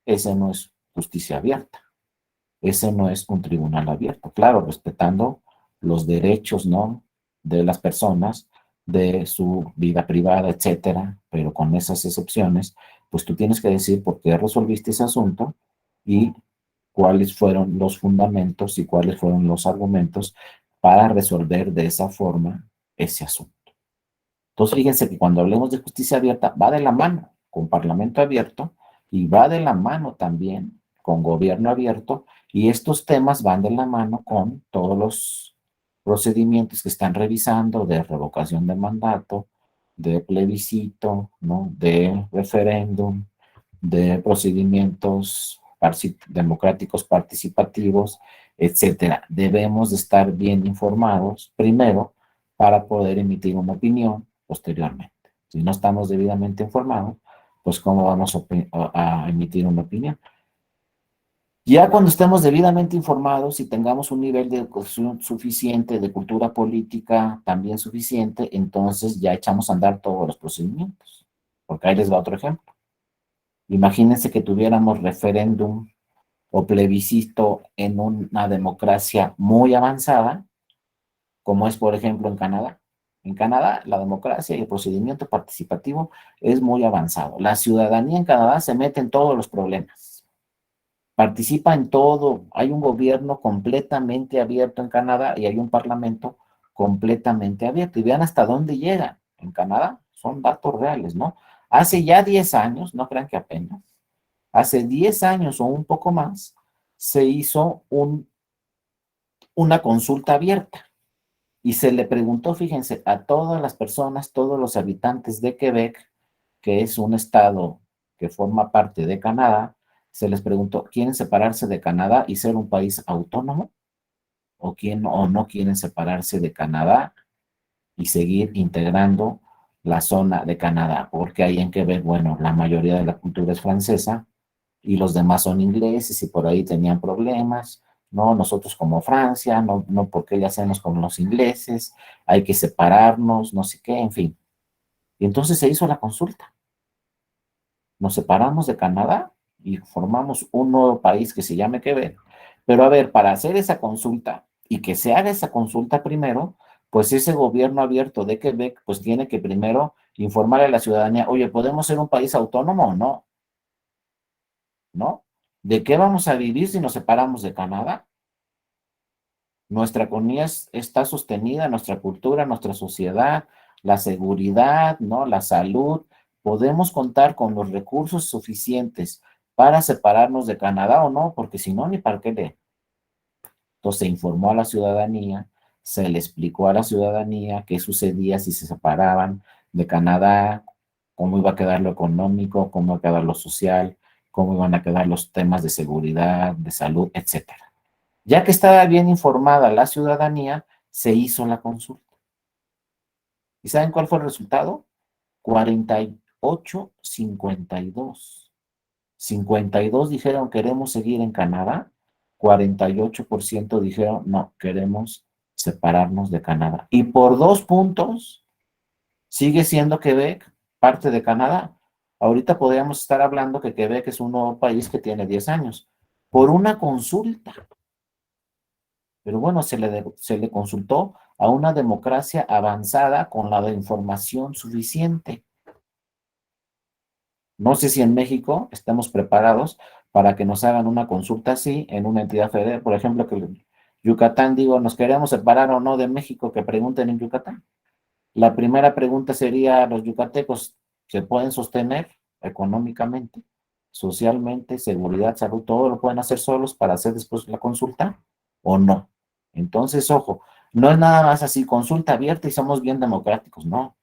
ese no es justicia abierta, ese no es un tribunal abierto, claro, respetando los derechos, ¿no?, de las personas, de su vida privada, etcétera, pero con esas excepciones, pues tú tienes que decir por qué resolviste ese asunto y cuáles fueron los fundamentos y cuáles fueron los argumentos para resolver de esa forma ese asunto. Entonces, fíjense que cuando hablemos de justicia abierta, va de la mano con parlamento abierto y va de la mano también con gobierno abierto, y estos temas van de la mano con todos los procedimientos que están revisando de revocación de mandato, de plebiscito, ¿no? De referéndum, de procedimientos democráticos participativos, etcétera. Debemos de estar bien informados primero para poder emitir una opinión posteriormente. Si no estamos debidamente informados, pues ¿cómo vamos a emitir una opinión? Ya cuando estemos debidamente informados y tengamos un nivel de educación suficiente, de cultura política también suficiente, entonces ya echamos a andar todos los procedimientos. Porque ahí les va otro ejemplo. Imagínense que tuviéramos referéndum o plebiscito en una democracia muy avanzada, como es, por ejemplo, en Canadá. En Canadá, la democracia y el procedimiento participativo es muy avanzado. La ciudadanía en Canadá se mete en todos los problemas, participa en todo. Hay un gobierno completamente abierto en Canadá y hay un parlamento completamente abierto. Y vean hasta dónde llega en Canadá. Son datos reales, ¿no? Hace ya 10 años, no crean que apenas, hace 10 años o un poco más, se hizo una consulta abierta y se le preguntó, fíjense, a todas las personas, todos los habitantes de Quebec, que es un estado que forma parte de Canadá, se les preguntó, ¿quieren separarse de Canadá y ser un país autónomo? ¿O no quieren separarse de Canadá y seguir integrando la zona de Canadá? Porque ahí en Quebec, bueno, la mayoría de la cultura es francesa, y los demás son ingleses y por ahí tenían problemas, ¿no? Nosotros como Francia, no, no, ¿por qué le hacemos como los ingleses? Hay que separarnos, no sé qué, en fin. Y entonces se hizo la consulta. Nos separamos de Canadá y formamos un nuevo país que se llame Quebec. Pero a ver, para hacer esa consulta y que se haga esa consulta primero, pues ese gobierno abierto de Quebec, pues tiene que primero informar a la ciudadanía, oye, ¿podemos ser un país autónomo o no? ¿No? ¿De qué vamos a vivir si nos separamos de Canadá? Nuestra economía está sostenida, nuestra cultura, nuestra sociedad, la seguridad, ¿no? La salud. ¿Podemos contar con los recursos suficientes para separarnos de Canadá o no? Porque si no, ni para qué le. Entonces se informó a la ciudadanía, se le explicó a la ciudadanía qué sucedía si se separaban de Canadá, cómo iba a quedar lo económico, cómo iba a quedar lo social, cómo iban a quedar los temas de seguridad, de salud, etcétera. Ya que estaba bien informada la ciudadanía, se hizo la consulta. ¿Y saben cuál fue el resultado? 48-52. 52 dijeron queremos seguir en Canadá, 48% dijeron no, queremos separarnos de Canadá. Y por 2 puntos sigue siendo Quebec parte de Canadá. Ahorita podríamos estar hablando que Quebec es un nuevo país que tiene 10 años. Por una consulta. Pero bueno, se le consultó a una democracia avanzada con la de información suficiente. No sé si en México estamos preparados para que nos hagan una consulta así en una entidad federal. Por ejemplo, que Yucatán, digo, ¿nos queremos separar o no de México? Que pregunten en Yucatán. La primera pregunta sería, ¿los yucatecos se pueden sostener económicamente, socialmente, seguridad, salud, todo lo pueden hacer solos para hacer después la consulta o no? Entonces, ojo, no es nada más así, consulta abierta y somos bien democráticos, no.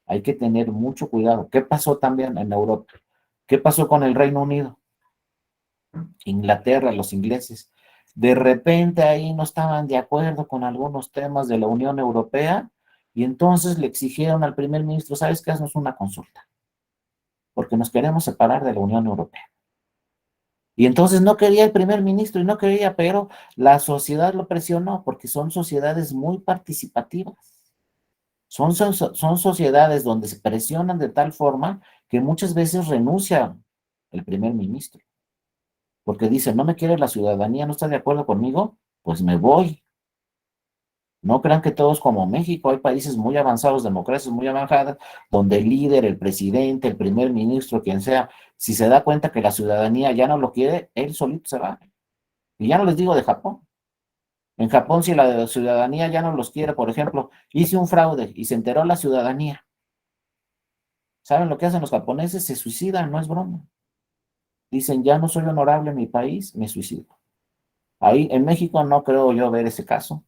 Hay que tener mucho cuidado. ¿Qué pasó también en Europa? ¿Qué pasó con el Reino Unido? Inglaterra, los ingleses. De repente ahí no estaban de acuerdo con algunos temas de la Unión Europea y entonces le exigieron al primer ministro, ¿sabes qué? Haznos una consulta, porque nos queremos separar de la Unión Europea. Y entonces no quería el primer ministro y no quería, pero la sociedad lo presionó porque son sociedades muy participativas. Son sociedades donde se presionan de tal forma que muchas veces renuncia el primer ministro, porque dice, no me quiere la ciudadanía, no está de acuerdo conmigo, pues me voy. No crean que todos como México, hay países muy avanzados, democracias muy avanzadas, donde el líder, el presidente, el primer ministro, quien sea, si se da cuenta que la ciudadanía ya no lo quiere, él solito se va. Y ya no les digo de Japón. En Japón, si la ciudadanía ya no los quiere, por ejemplo, hice un fraude y se enteró la ciudadanía. ¿Saben lo que hacen los japoneses? Se suicidan, no es broma. Dicen, ya no soy honorable en mi país, me suicido. Ahí en México no creo yo ver ese caso,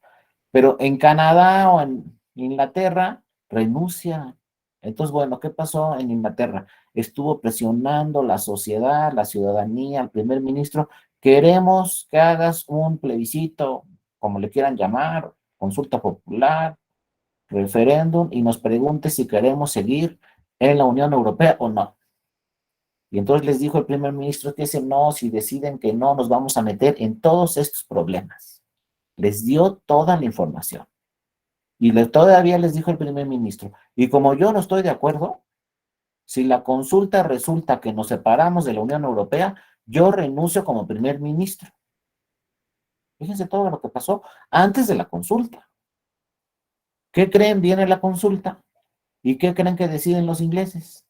pero en Canadá o en Inglaterra renuncia. Entonces, bueno, ¿qué pasó en Inglaterra? Estuvo presionando la sociedad, la ciudadanía, al primer ministro. Queremos que hagas un plebiscito, como le quieran llamar, consulta popular, referéndum, y nos pregunte si queremos seguir en la Unión Europea o no. Y entonces les dijo el primer ministro que ese no, si deciden que no, nos vamos a meter en todos estos problemas. Les dio toda la información. Y todavía les dijo el primer ministro, y como yo no estoy de acuerdo, si la consulta resulta que nos separamos de la Unión Europea, yo renuncio como primer ministro. Fíjense todo lo que pasó antes de la consulta. ¿Qué creen? Viene la consulta. ¿Y qué creen que deciden los ingleses?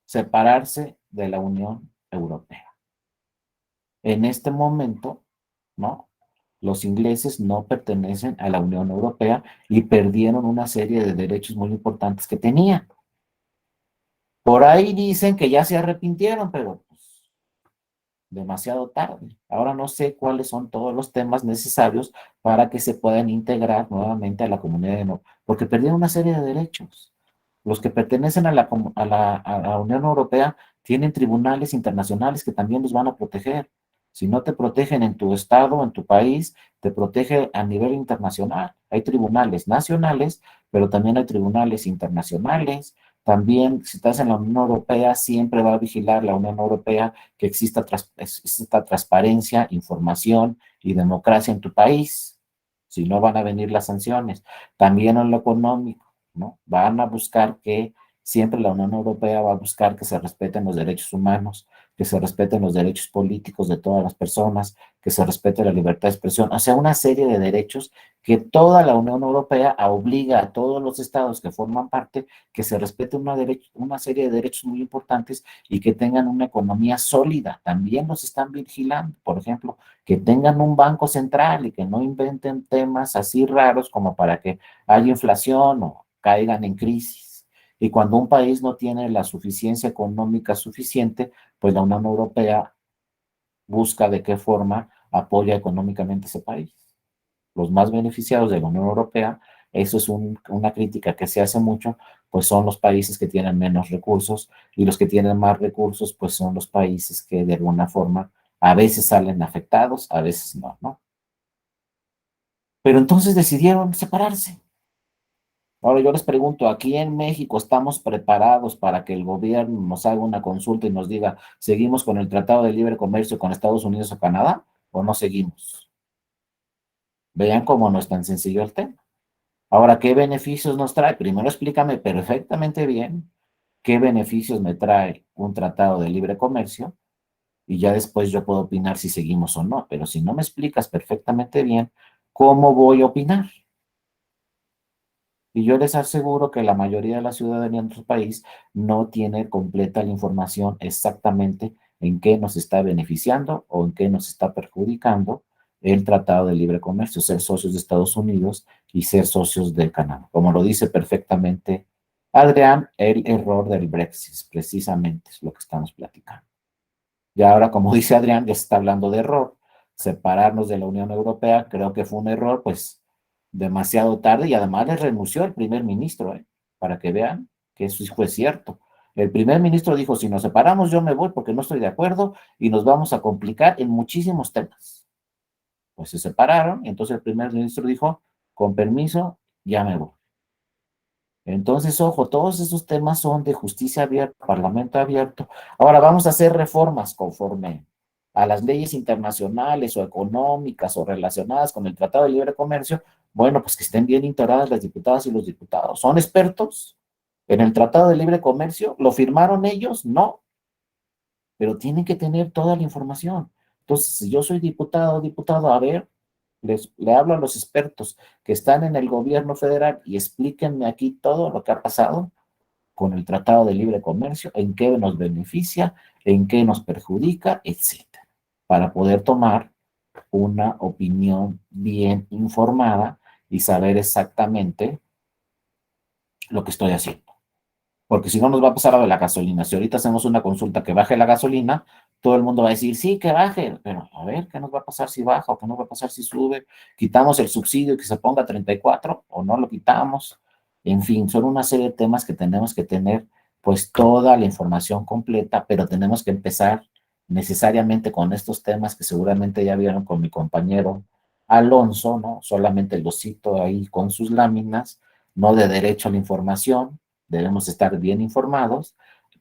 Separarse de la Unión Europea. En este momento, ¿no? Los ingleses no pertenecen a la Unión Europea y perdieron una serie de derechos muy importantes que tenían. Por ahí dicen que ya se arrepintieron, pero pues, demasiado tarde. Ahora no sé cuáles son todos los temas necesarios para que se puedan integrar nuevamente a la comunidad porque perdieron una serie de derechos. Los que pertenecen a la Unión Europea tienen tribunales internacionales que también los van a proteger. Si no te protegen en tu estado, en tu país, te protege a nivel internacional. Hay tribunales nacionales, pero también hay tribunales internacionales. También, si estás en la Unión Europea, siempre va a vigilar la Unión Europea que exista transparencia, información y democracia en tu país. Si no, van a venir las sanciones. También en lo económico, ¿no? Van a buscar que siempre la Unión Europea va a buscar que se respeten los derechos humanos, que se respeten los derechos políticos de todas las personas, que se respete la libertad de expresión, o sea, una serie de derechos que toda la Unión Europea obliga a todos los estados que forman parte que se respete una serie de derechos muy importantes y que tengan una economía sólida. También los están vigilando, por ejemplo, que tengan un banco central y que no inventen temas así raros como para que haya inflación o caigan en crisis. Y cuando un país no tiene la suficiencia económica suficiente, pues la Unión Europea busca de qué forma apoya económicamente ese país. Los más beneficiados de la Unión Europea, eso es una crítica que se hace mucho, pues son los países que tienen menos recursos y los que tienen más recursos, pues son los países que de alguna forma a veces salen afectados, a veces no, ¿no? Pero entonces decidieron separarse. Ahora yo les pregunto, ¿aquí en México estamos preparados para que el gobierno nos haga una consulta y nos diga, ¿seguimos con el Tratado de Libre Comercio con Estados Unidos o Canadá o no seguimos? Vean cómo no es tan sencillo el tema. Ahora, ¿qué beneficios nos trae? Primero explícame perfectamente bien qué beneficios me trae un tratado de libre comercio y ya después yo puedo opinar si seguimos o no. Pero si no me explicas perfectamente bien, ¿cómo voy a opinar? Y yo les aseguro que la mayoría de la ciudadanía en nuestro país no tiene completa la información exactamente en qué nos está beneficiando o en qué nos está perjudicando el Tratado de Libre Comercio, ser socios de Estados Unidos y ser socios de Canadá. Como lo dice perfectamente Adrián, el error del Brexit, precisamente es lo que estamos platicando. Y ahora, como dice Adrián, ya se está hablando de error. Separarnos de la Unión Europea, creo que fue un error, pues demasiado tarde y además le renunció el primer ministro, para que vean que eso sí fue cierto. El primer ministro dijo, si nos separamos yo me voy porque no estoy de acuerdo y nos vamos a complicar en muchísimos temas. Pues se separaron y entonces el primer ministro dijo, con permiso, ya me voy. Entonces, ojo, todos esos temas son de justicia abierta, parlamento abierto. Ahora vamos a hacer reformas conforme a las leyes internacionales o económicas o relacionadas con el Tratado de Libre Comercio. Bueno, pues que estén bien integradas las diputadas y los diputados. ¿Son expertos en el Tratado de Libre Comercio? ¿Lo firmaron ellos? No, pero tienen que tener toda la información. Entonces, si yo soy diputado o diputado, a ver, le hablo a los expertos que están en el gobierno federal y explíquenme aquí todo lo que ha pasado con el Tratado de Libre Comercio, en qué nos beneficia, en qué nos perjudica, etcétera, para poder tomar una opinión bien informada y saber exactamente lo que estoy haciendo. Porque si no nos va a pasar a la gasolina. Si ahorita hacemos una consulta que baje la gasolina, todo el mundo va a decir, sí, que baje, pero a ver, ¿qué nos va a pasar si baja o qué nos va a pasar si sube? ¿Quitamos el subsidio y que se ponga a 34 o no lo quitamos? En fin, son una serie de temas que tenemos que tener pues toda la información completa, pero tenemos que empezar necesariamente con estos temas que seguramente ya vieron con mi compañero Alonso, ¿no? Solamente lo cito ahí con sus láminas, no de derecho a la información. Debemos estar bien informados.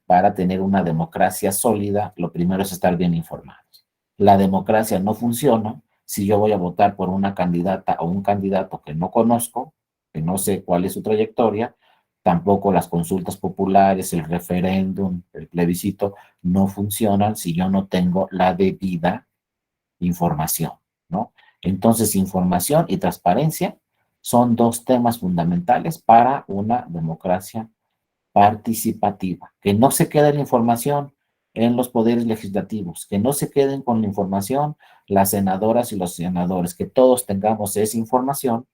Para tener una democracia sólida, lo primero es estar bien informados. La democracia no funciona si yo voy a votar por una candidata o un candidato que no conozco, que no sé cuál es su trayectoria. Tampoco las consultas populares, el referéndum, el plebiscito no funcionan si yo no tengo la debida información, ¿no? Entonces, información y transparencia son dos temas fundamentales para una democracia participativa, que no se quede la información en los poderes legislativos, que no se queden con la información las senadoras y los senadores, que todos tengamos esa información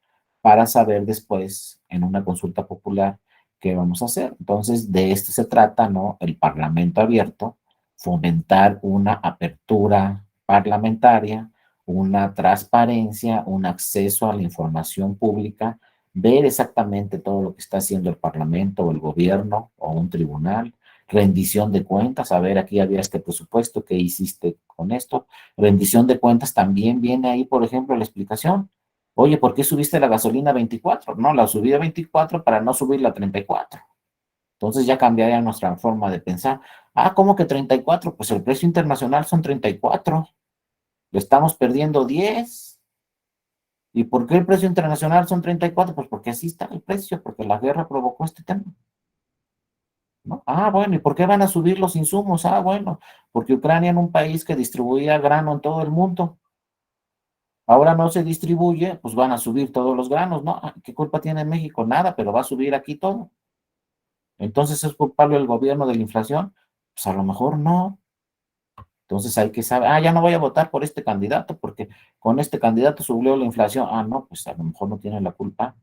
para saber después en una consulta popular qué vamos a hacer. Entonces, de esto se trata, ¿no? El Parlamento abierto, fomentar una apertura parlamentaria, una transparencia, un acceso a la información pública, ver exactamente todo lo que está haciendo el Parlamento o el gobierno o un tribunal, rendición de cuentas, a ver, aquí había este presupuesto, ¿qué hiciste con esto? Rendición de cuentas también viene ahí, por ejemplo, la explicación. Oye, ¿por qué subiste la gasolina a 24? No, la subí a 24 para no subirla a 34. Entonces ya cambiaría nuestra forma de pensar. Ah, ¿cómo que 34? Pues el precio internacional son 34. Le estamos perdiendo 10. ¿Y por qué el precio internacional son 34? Pues porque así está el precio, porque la guerra provocó este tema, ¿no? Ah, bueno, ¿y por qué van a subir los insumos? Ah, bueno, porque Ucrania era un país que distribuía grano en todo el mundo. Ahora no se distribuye, pues van a subir todos los granos, ¿no? Ah, ¿qué culpa tiene México? Nada, pero va a subir aquí todo. Entonces, ¿es culpable el gobierno de la inflación? Pues a lo mejor no. Entonces hay que saber, ah, ya no voy a votar por este candidato porque con este candidato subió la inflación. Ah, no, pues a lo mejor no tiene la culpa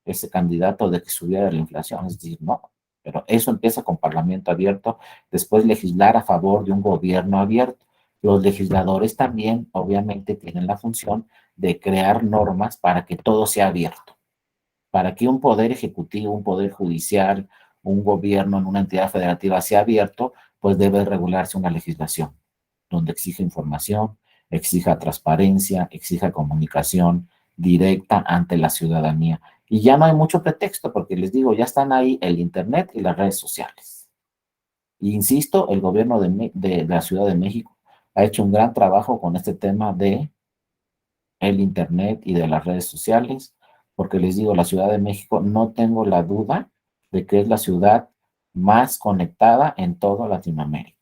ese candidato de que subiera la inflación. Es decir, no, pero eso empieza con parlamento abierto, después legislar a favor de un gobierno abierto. Los legisladores también, obviamente, tienen la función de crear normas para que todo sea abierto, para que un poder ejecutivo, un poder judicial, un gobierno en una entidad federativa sea abierto, pues debe regularse una legislación donde exija información, exija transparencia, exija comunicación directa ante la ciudadanía. Y ya no hay mucho pretexto, porque les digo, ya están ahí el Internet y las redes sociales. E insisto, el gobierno de la Ciudad de México ha hecho un gran trabajo con este tema de el Internet y de las redes sociales, porque les digo, la Ciudad de México, no tengo la duda de que es la ciudad más conectada en toda Latinoamérica.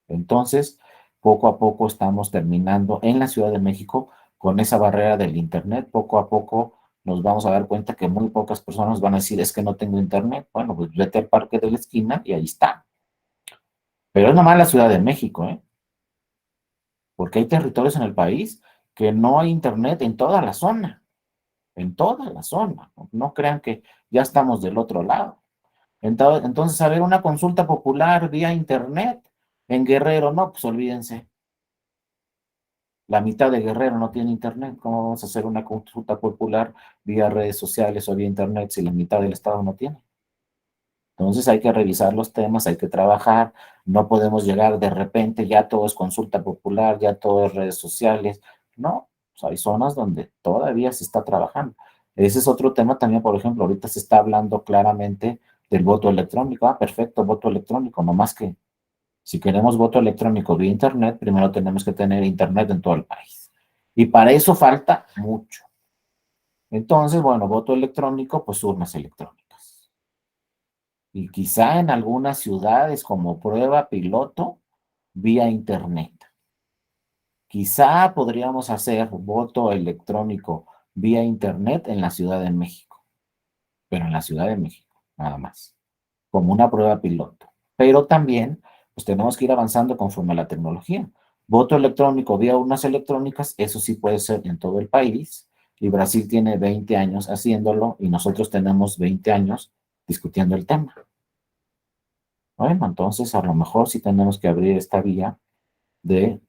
Entonces, poco a poco estamos terminando en la Ciudad de México con esa barrera del Internet. Poco a poco nos vamos a dar cuenta que muy pocas personas van a decir, es que no tengo Internet. Bueno, pues vete al parque de la esquina y ahí está. Pero es nomás la Ciudad de México, ¿eh? Porque hay territorios en el país que no hay Internet en toda la zona. No, no crean que ya estamos del otro lado. Entonces, a ver, una consulta popular vía Internet en Guerrero, no, pues olvídense. La mitad de Guerrero no tiene internet. ¿Cómo vamos a hacer una consulta popular vía redes sociales o vía internet si la mitad del estado no tiene? Entonces hay que revisar los temas, hay que trabajar. No podemos llegar de repente, ya todo es consulta popular, ya todo es redes sociales. No, o sea, hay zonas donde todavía se está trabajando. Ese es otro tema también, por ejemplo, ahorita se está hablando claramente del voto electrónico. Ah, perfecto, voto electrónico, no más que si queremos voto electrónico vía Internet, primero tenemos que tener Internet en todo el país. Y para eso falta mucho. Entonces, bueno, voto electrónico, pues urnas electrónicas. Y quizá en algunas ciudades como prueba piloto, vía Internet. Quizá podríamos hacer voto electrónico vía Internet en la Ciudad de México, pero en la Ciudad de México, nada más, como una prueba piloto. Pero también, pues tenemos que ir avanzando conforme a la tecnología. Voto electrónico vía urnas electrónicas, eso sí puede ser en todo el país, y Brasil tiene 20 años haciéndolo, y nosotros tenemos 20 años discutiendo el tema. Bueno, entonces a lo mejor sí tenemos que abrir esta vía de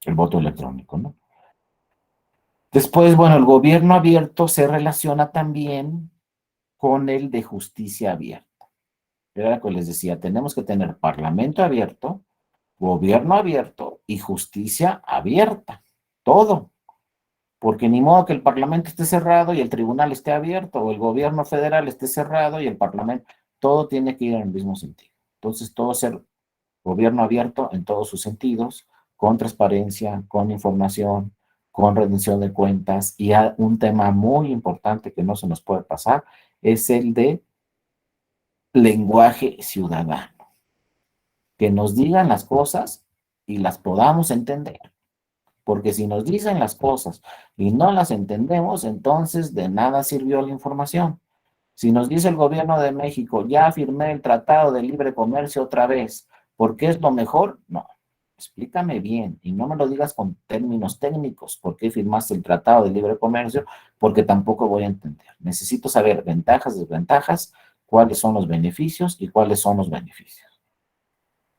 el voto electrónico, ¿no? Después, bueno, el gobierno abierto se relaciona también con el de justicia abierta. Era lo que les decía, tenemos que tener parlamento abierto, gobierno abierto y justicia abierta. Todo. Porque ni modo que el parlamento esté cerrado y el tribunal esté abierto, o el gobierno federal esté cerrado y el parlamento. Todo tiene que ir en el mismo sentido. Entonces, todo ser gobierno abierto en todos sus sentidos, con transparencia, con información, con rendición de cuentas. Y un tema muy importante que no se nos puede pasar es el de lenguaje ciudadano. Que nos digan las cosas y las podamos entender. Porque si nos dicen las cosas y no las entendemos, entonces de nada sirvió la información. Si nos dice el gobierno de México, ya firmé el Tratado de Libre Comercio otra vez, ¿por qué es lo mejor? No, explícame bien y no me lo digas con términos técnicos. ¿Por qué firmaste el Tratado de Libre Comercio? Porque tampoco voy a entender. Necesito saber ventajas, desventajas, cuáles son los beneficios y cuáles son los beneficios.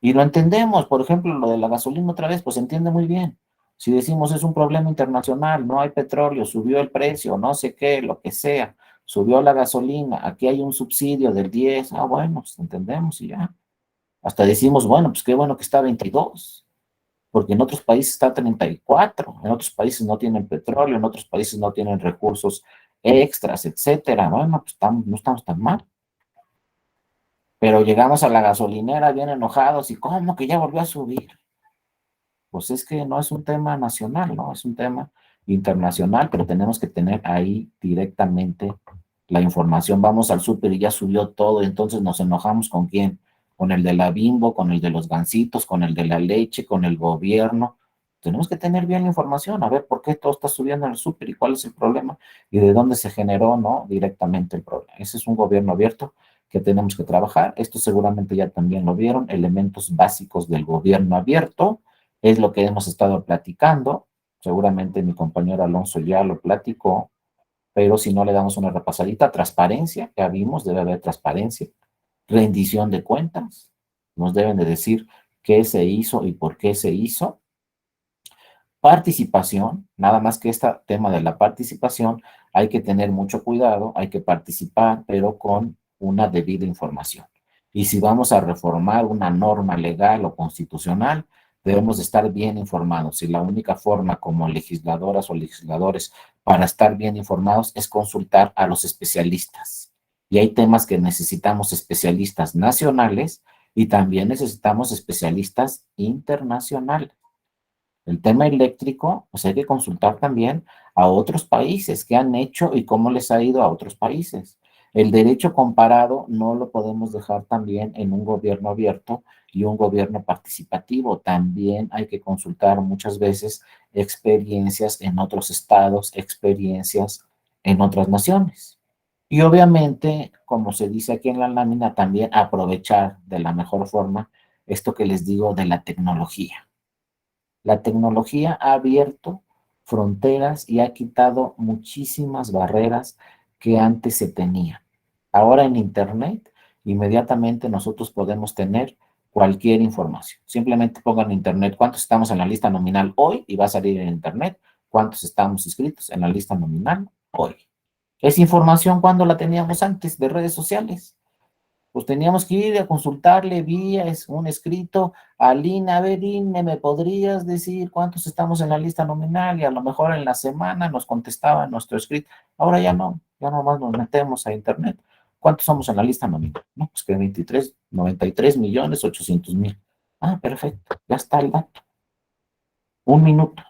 Y lo entendemos, por ejemplo, lo de la gasolina otra vez, pues se entiende muy bien. Si decimos es un problema internacional, no hay petróleo, subió el precio, no sé qué, lo que sea, subió la gasolina, aquí hay un subsidio del 10, bueno, pues entendemos y ya. Hasta decimos, bueno, pues qué bueno que está 22, porque en otros países está 34, en otros países no tienen petróleo, en otros países no tienen recursos extras, etcétera. Bueno, pues no estamos tan mal. Pero llegamos a la gasolinera bien enojados y ¿cómo que ya volvió a subir? Pues es que no es un tema nacional, ¿no? Es un tema internacional, pero tenemos que tener ahí directamente la información. Vamos al súper y ya subió todo, y entonces nos enojamos ¿con quién? Con el de la Bimbo, con el de los Gancitos, con el de la leche, con el gobierno. Tenemos que tener bien la información, a ver por qué todo está subiendo en el súper y cuál es el problema y de dónde se generó, ¿no? Directamente el problema. Ese es un gobierno abierto que tenemos que trabajar. Esto seguramente ya también lo vieron, elementos básicos del gobierno abierto es lo que hemos estado platicando. Seguramente mi compañero Alonso ya lo platicó, pero si no le damos una repasadita, transparencia, ya vimos, debe haber transparencia, rendición de cuentas, nos deben de decir qué se hizo y por qué se hizo. Participación, nada más que este tema de la participación, hay que tener mucho cuidado, hay que participar, pero con una debida información. Y si vamos a reformar una norma legal o constitucional, debemos estar bien informados. Y la única forma como legisladoras o legisladores para estar bien informados es consultar a los especialistas. Y hay temas que necesitamos especialistas nacionales y también necesitamos especialistas internacionales. El tema eléctrico, pues hay que consultar también a otros países, qué han hecho y cómo les ha ido a otros países. El derecho comparado no lo podemos dejar también en un gobierno abierto y un gobierno participativo. También hay que consultar muchas veces experiencias en otros estados, experiencias en otras naciones. Y obviamente, como se dice aquí en la lámina, también aprovechar de la mejor forma esto que les digo de la tecnología. La tecnología ha abierto fronteras y ha quitado muchísimas barreras que antes se tenían. Ahora en Internet, inmediatamente nosotros podemos tener cualquier información. Simplemente pongan en Internet cuántos estamos en la lista nominal hoy y va a salir en Internet cuántos estamos inscritos en la lista nominal hoy. Es información cuando la teníamos antes de redes sociales. Pues teníamos que ir a consultarle vía un escrito a Lina, a ver, Ine, ¿me podrías decir cuántos estamos en la lista nominal? Y a lo mejor en la semana nos contestaba nuestro escrito. Ahora ya no, ya nomás nos metemos a internet. ¿Cuántos somos en la lista nominal? No, pues que 23, 93.800.000. Ah, perfecto, ya está el dato. Un minuto.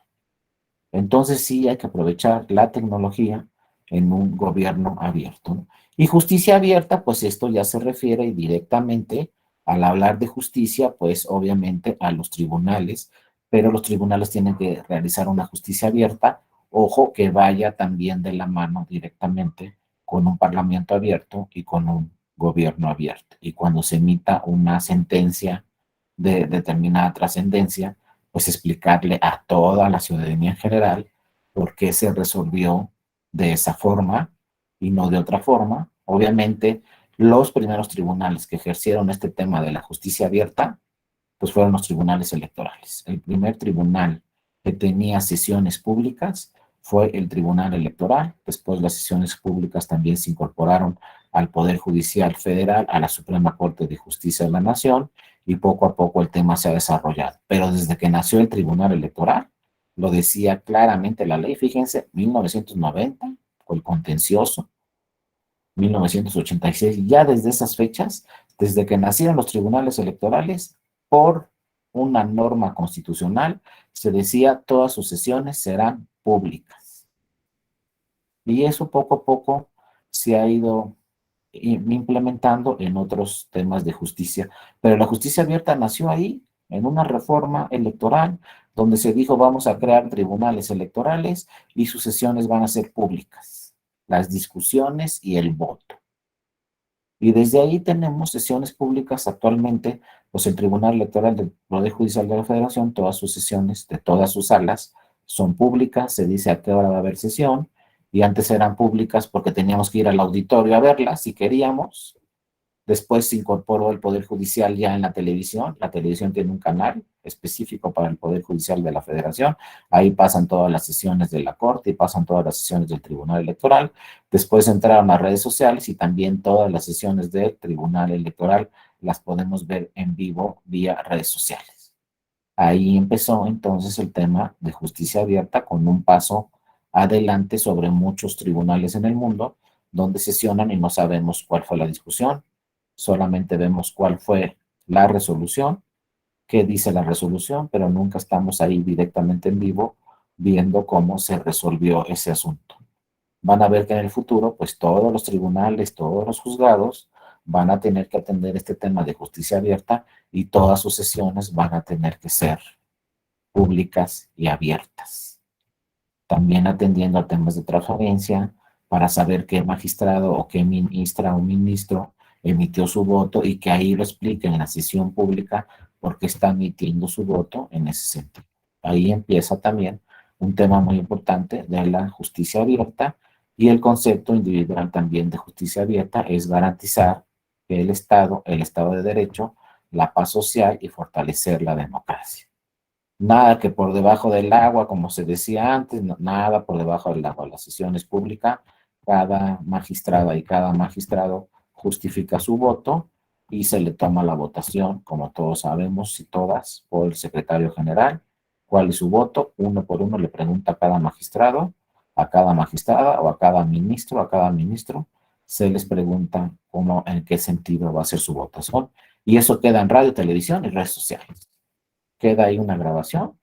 Entonces sí hay que aprovechar la tecnología en un gobierno abierto, ¿no? Y justicia abierta, pues esto ya se refiere directamente al hablar de justicia, pues obviamente a los tribunales, pero los tribunales tienen que realizar una justicia abierta, ojo, que vaya también de la mano directamente con un parlamento abierto y con un gobierno abierto. Y cuando se emita una sentencia de determinada trascendencia, pues explicarle a toda la ciudadanía en general por qué se resolvió de esa forma y no de otra forma. Obviamente, los primeros tribunales que ejercieron este tema de la justicia abierta, pues fueron los tribunales electorales. El primer tribunal que tenía sesiones públicas fue el Tribunal Electoral. Después las sesiones públicas también se incorporaron al Poder Judicial Federal, a la Suprema Corte de Justicia de la Nación, y poco a poco el tema se ha desarrollado. Pero desde que nació el Tribunal Electoral, lo decía claramente la ley, fíjense, 1990, con el contencioso, 1986, ya desde esas fechas, desde que nacieron los tribunales electorales, por una norma constitucional, se decía todas sus sesiones serán públicas. Y eso poco a poco se ha ido implementando en otros temas de justicia. Pero la justicia abierta nació ahí, en una reforma electoral, donde se dijo vamos a crear tribunales electorales y sus sesiones van a ser públicas, las discusiones y el voto. Y desde ahí tenemos sesiones públicas actualmente, pues el Tribunal Electoral del Poder Judicial de la Federación, todas sus sesiones de todas sus salas son públicas, se dice a qué hora va a haber sesión, y antes eran públicas porque teníamos que ir al auditorio a verlas si queríamos. Después se incorporó el Poder Judicial ya en la televisión. La televisión tiene un canal específico para el Poder Judicial de la Federación. Ahí pasan todas las sesiones de la Corte y pasan todas las sesiones del Tribunal Electoral. Después entraron a redes sociales y también todas las sesiones del Tribunal Electoral las podemos ver en vivo vía redes sociales. Ahí empezó entonces el tema de justicia abierta con un paso adelante sobre muchos tribunales en el mundo donde sesionan y no sabemos cuál fue la discusión, solamente vemos cuál fue la resolución, qué dice la resolución, pero nunca estamos ahí directamente en vivo viendo cómo se resolvió ese asunto. Van a ver que en el futuro, pues todos los tribunales, todos los juzgados van a tener que atender este tema de justicia abierta y todas sus sesiones van a tener que ser públicas y abiertas. También atendiendo a temas de transparencia para saber qué magistrado o qué ministra o ministro emitió su voto y que ahí lo explique en la sesión pública por qué está emitiendo su voto en ese sentido. Ahí empieza también un tema muy importante de la justicia abierta, y el concepto individual también de justicia abierta es garantizar que el Estado de Derecho, la paz social y fortalecer la democracia. Nada que por debajo del agua, como se decía antes, nada por debajo del agua. La sesión es pública, cada magistrada y cada magistrado justifica su voto y se le toma la votación, como todos sabemos y todas, por el secretario general. ¿Cuál es su voto? Uno por uno le pregunta a cada magistrado, a cada magistrada o a cada ministro, se les pregunta cómo, en qué sentido va a ser su votación. Y eso queda en radio, televisión y redes sociales. Queda ahí una grabación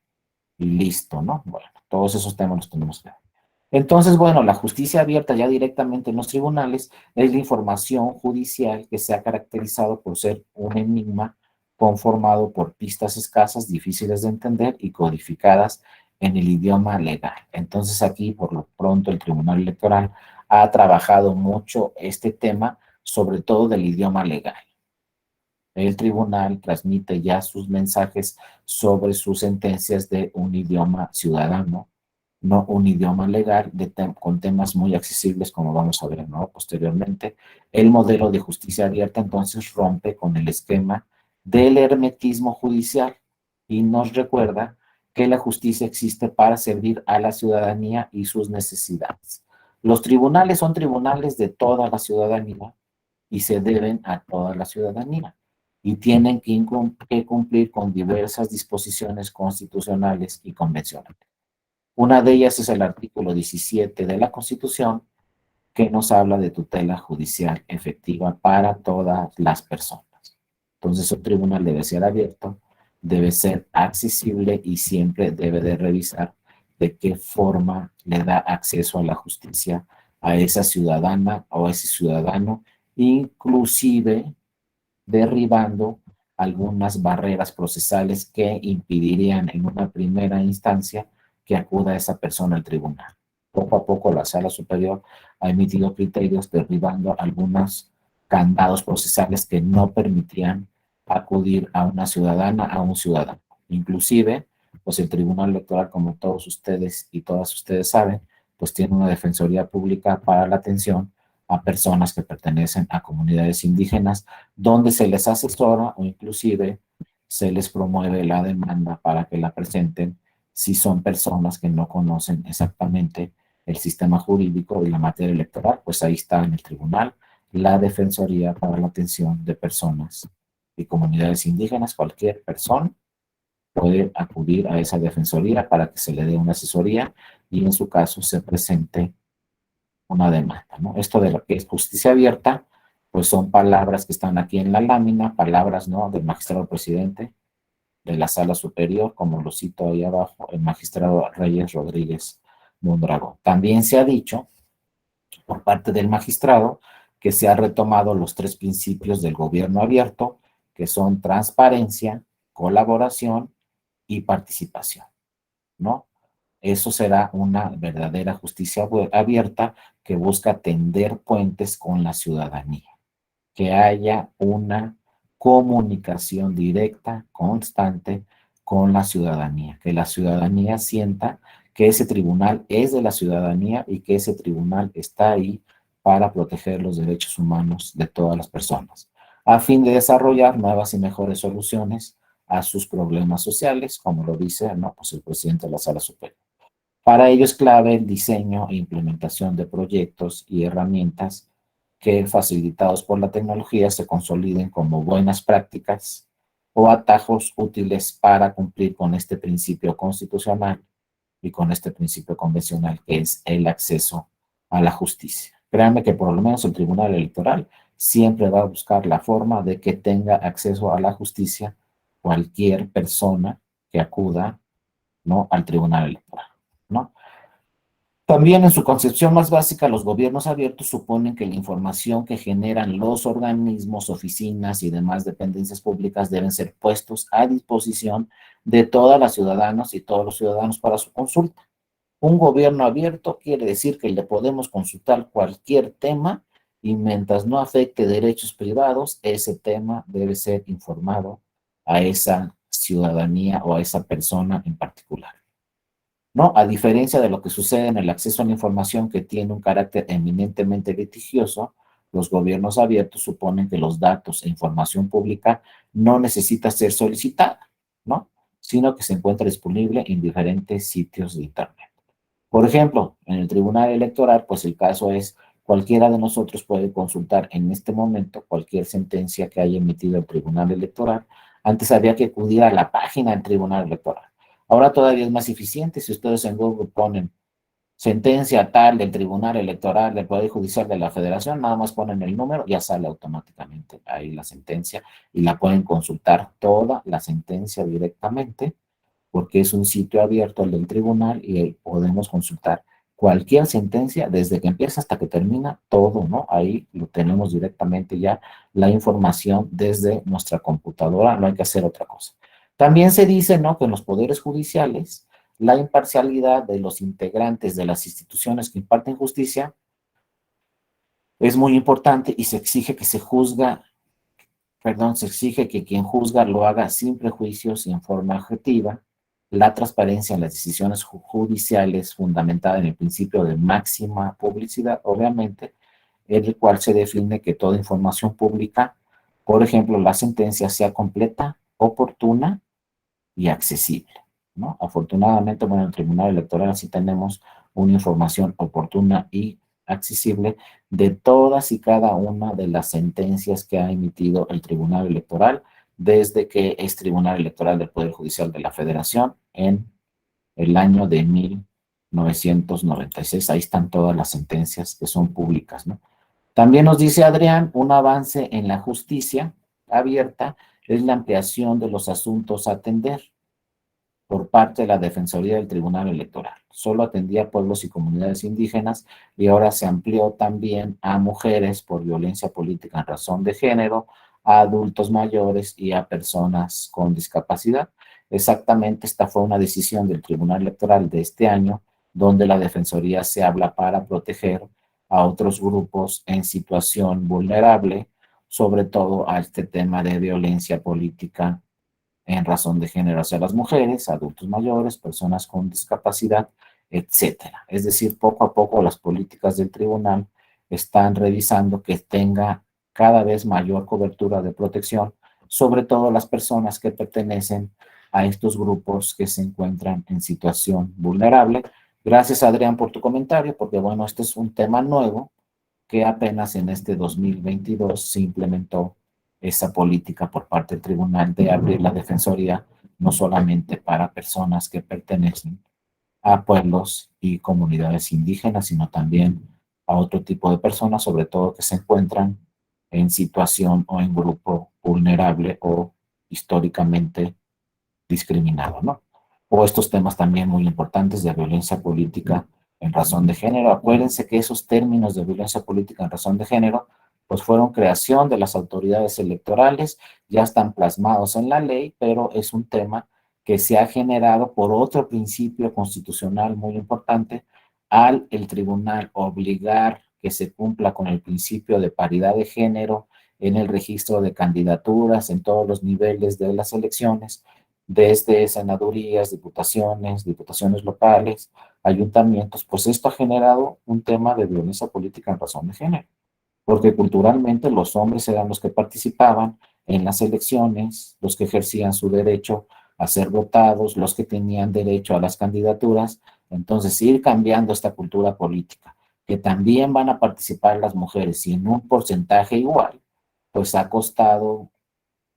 y listo, ¿no? Bueno, todos esos temas los tenemos que ver. Entonces, bueno, la justicia abierta ya directamente en los tribunales es la información judicial que se ha caracterizado por ser un enigma conformado por pistas escasas, difíciles de entender y codificadas en el idioma legal. Entonces aquí, por lo pronto, el Tribunal Electoral ha trabajado mucho este tema, sobre todo del idioma legal. El tribunal transmite ya sus mensajes sobre sus sentencias de un idioma ciudadano, no un idioma legal, con temas muy accesibles, como vamos a ver, ¿no? Posteriormente. El modelo de justicia abierta entonces rompe con el esquema del hermetismo judicial y nos recuerda que la justicia existe para servir a la ciudadanía y sus necesidades. Los tribunales son tribunales de toda la ciudadanía y se deben a toda la ciudadanía y tienen que cumplir con diversas disposiciones constitucionales y convencionales. Una de ellas es el artículo 17 de la Constitución, que nos habla de tutela judicial efectiva para todas las personas. Entonces, un tribunal debe ser abierto, debe ser accesible y siempre debe de revisar de qué forma le da acceso a la justicia a esa ciudadana o a ese ciudadano, inclusive derribando algunas barreras procesales que impedirían en una primera instancia que acuda esa persona al tribunal. Poco a poco la Sala Superior ha emitido criterios derribando algunos candados procesales que no permitían acudir a una ciudadana, a un ciudadano. Inclusive pues el Tribunal Electoral, como todos ustedes y todas ustedes saben, pues tiene una defensoría pública para la atención a personas que pertenecen a comunidades indígenas, donde se les asesora o inclusive se les promueve la demanda para que la presenten si son personas que no conocen exactamente el sistema jurídico y la materia electoral, pues ahí está en el tribunal la Defensoría para la Atención de Personas y Comunidades Indígenas. Cualquier persona puede acudir a esa defensoría para que se le dé una asesoría y en su caso se presente una demanda, ¿no? Esto de lo que es justicia abierta, pues son palabras que están aquí en la lámina, palabras, ¿no?, del magistrado presidente de la Sala Superior, como lo cito ahí abajo, el magistrado Reyes Rodríguez Mondragón. También se ha dicho por parte del magistrado que se han retomado los tres principios del gobierno abierto, que son transparencia, colaboración y participación, ¿no? Eso será una verdadera justicia abierta que busca tender puentes con la ciudadanía, que haya una comunicación directa, constante con la ciudadanía, que la ciudadanía sienta que ese tribunal es de la ciudadanía y que ese tribunal está ahí para proteger los derechos humanos de todas las personas, a fin de desarrollar nuevas y mejores soluciones a sus problemas sociales, como lo dice, ¿no?, pues el presidente de la Sala Superior. Para ello es clave el diseño e implementación de proyectos y herramientas que, facilitados por la tecnología, se consoliden como buenas prácticas o atajos útiles para cumplir con este principio constitucional y con este principio convencional, que es el acceso a la justicia. Créanme que por lo menos el Tribunal Electoral siempre va a buscar la forma de que tenga acceso a la justicia cualquier persona que acuda, ¿no?, al Tribunal Electoral, ¿no? También en su concepción más básica, los gobiernos abiertos suponen que la información que generan los organismos, oficinas y demás dependencias públicas deben ser puestos a disposición de todas las ciudadanas y todos los ciudadanos para su consulta. Un gobierno abierto quiere decir que le podemos consultar cualquier tema y mientras no afecte derechos privados, ese tema debe ser informado a esa ciudadanía o a esa persona en particular, ¿no? A diferencia de lo que sucede en el acceso a la información, que tiene un carácter eminentemente litigioso, los gobiernos abiertos suponen que los datos e información pública no necesita ser solicitada, ¿no?, sino que se encuentra disponible en diferentes sitios de Internet. Por ejemplo, en el Tribunal Electoral, pues el caso es, cualquiera de nosotros puede consultar en este momento cualquier sentencia que haya emitido el Tribunal Electoral. Antes había que acudir a la página del Tribunal Electoral. Ahora todavía es más eficiente. Si ustedes en Google ponen sentencia tal del Tribunal Electoral del Poder Judicial de la Federación, nada más ponen el número, ya sale automáticamente ahí la sentencia y la pueden consultar toda la sentencia directamente, porque es un sitio abierto el del tribunal y ahí podemos consultar cualquier sentencia desde que empieza hasta que termina, todo, ¿no? Ahí lo tenemos directamente ya, la información desde nuestra computadora, no hay que hacer otra cosa. También se dice, ¿no?, que en los poderes judiciales la imparcialidad de los integrantes de las instituciones que imparten justicia es muy importante y se exige que se exige que quien juzga lo haga sin prejuicios y en forma objetiva. La transparencia en las decisiones judiciales, fundamentada en el principio de máxima publicidad, obviamente, en el cual se define que toda información pública, por ejemplo, la sentencia, sea completa, oportuna y accesible, ¿no? Afortunadamente, bueno, en el Tribunal Electoral sí tenemos una información oportuna y accesible de todas y cada una de las sentencias que ha emitido el Tribunal Electoral desde que es Tribunal Electoral del Poder Judicial de la Federación en el año de 1996. Ahí están todas las sentencias que son públicas, ¿no? También nos dice Adrián, un avance en la justicia abierta es la ampliación de los asuntos a atender por parte de la Defensoría del Tribunal Electoral. Solo atendía a pueblos y comunidades indígenas y ahora se amplió también a mujeres por violencia política en razón de género, a adultos mayores y a personas con discapacidad. Exactamente, esta fue una decisión del Tribunal Electoral de este año, donde la Defensoría se habla para proteger a otros grupos en situación vulnerable, sobre todo a este tema de violencia política en razón de género hacia las mujeres, adultos mayores, personas con discapacidad, etcétera. Es decir, poco a poco las políticas del tribunal están revisando que tenga cada vez mayor cobertura de protección, sobre todo las personas que pertenecen a estos grupos que se encuentran en situación vulnerable. Gracias, Adrián, por tu comentario, porque bueno, este es un tema nuevo que apenas en este 2022 se implementó esa política por parte del tribunal de abrir la defensoría no solamente para personas que pertenecen a pueblos y comunidades indígenas, sino también a otro tipo de personas, sobre todo que se encuentran en situación o en grupo vulnerable o históricamente discriminado, ¿no? O estos temas también muy importantes de violencia política en razón de género. Acuérdense que esos términos de violencia política en razón de género, pues fueron creación de las autoridades electorales, ya están plasmados en la ley, pero es un tema que se ha generado por otro principio constitucional muy importante, al el tribunal obligar que se cumpla con el principio de paridad de género en el registro de candidaturas en todos los niveles de las elecciones, desde senadurías, diputaciones, diputaciones locales, ayuntamientos. Pues esto ha generado un tema de violencia política en razón de género, porque culturalmente los hombres eran los que participaban en las elecciones, los que ejercían su derecho a ser votados, los que tenían derecho a las candidaturas. Entonces, ir cambiando esta cultura política, que también van a participar las mujeres y en un porcentaje igual, pues ha costado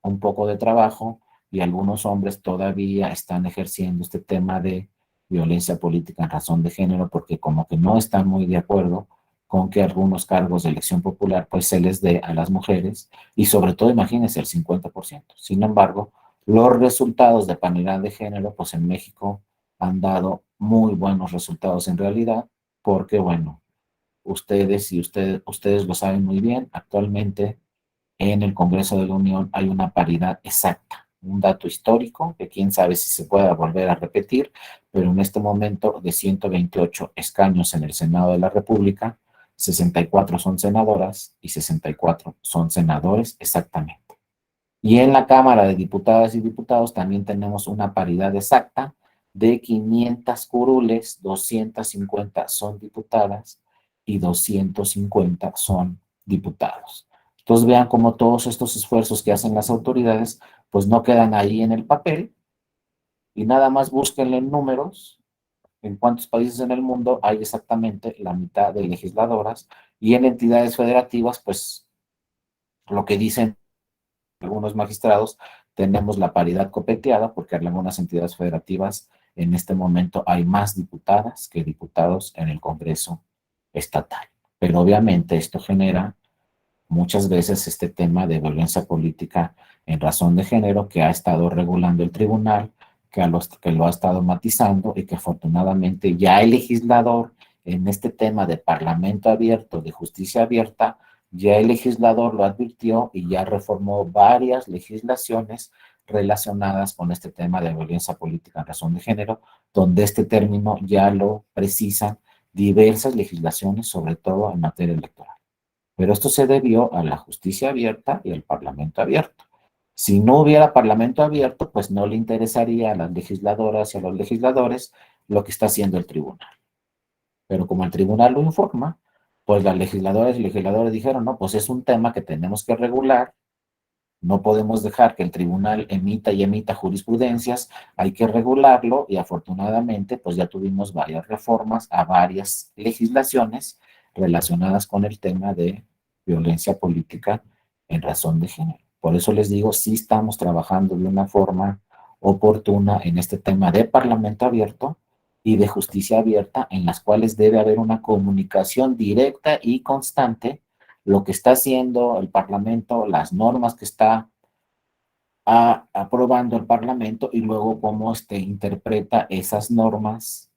un poco de trabajo, y algunos hombres todavía están ejerciendo este tema de violencia política en razón de género, porque como que no están muy de acuerdo con que algunos cargos de elección popular pues se les dé a las mujeres, y sobre todo imagínense el 50%. Sin embargo, los resultados de paridad de género pues en México han dado muy buenos resultados en realidad, porque bueno, ustedes lo saben muy bien, actualmente en el Congreso de la Unión hay una paridad exacta, un dato histórico que quién sabe si se pueda volver a repetir, pero en este momento de 128 escaños en el Senado de la República, 64 son senadoras y 64 son senadores exactamente. Y en la Cámara de Diputadas y Diputados también tenemos una paridad exacta de 500 curules, 250 son diputadas y 250 son diputados. Entonces vean cómo todos estos esfuerzos que hacen las autoridades pues no quedan ahí en el papel, y nada más búsquenle en números en cuántos países en el mundo hay exactamente la mitad de legisladoras, y en entidades federativas pues lo que dicen algunos magistrados, tenemos la paridad copeteada, porque en algunas entidades federativas en este momento hay más diputadas que diputados en el Congreso estatal. Pero obviamente esto genera muchas veces este tema de violencia política en razón de género, que ha estado regulando el tribunal, que lo ha estado matizando, y que afortunadamente ya el legislador en este tema de parlamento abierto, de justicia abierta, ya el legislador lo advirtió y ya reformó varias legislaciones relacionadas con este tema de violencia política en razón de género, donde este término ya lo precisan diversas legislaciones, sobre todo en materia electoral. Pero esto se debió a la justicia abierta y al parlamento abierto. Si no hubiera parlamento abierto, pues no le interesaría a las legisladoras y a los legisladores lo que está haciendo el tribunal. Pero como el tribunal lo informa, pues las legisladoras y legisladores dijeron, no, pues es un tema que tenemos que regular, no podemos dejar que el tribunal emita y emita jurisprudencias, hay que regularlo, y afortunadamente pues ya tuvimos varias reformas a varias legislaciones relacionadas con el tema de violencia política en razón de género. Por eso les digo, sí estamos trabajando de una forma oportuna en este tema de parlamento abierto y de justicia abierta, en las cuales debe haber una comunicación directa y constante, lo que está haciendo el Parlamento, las normas que está aprobando el Parlamento, y luego cómo interpreta esas normas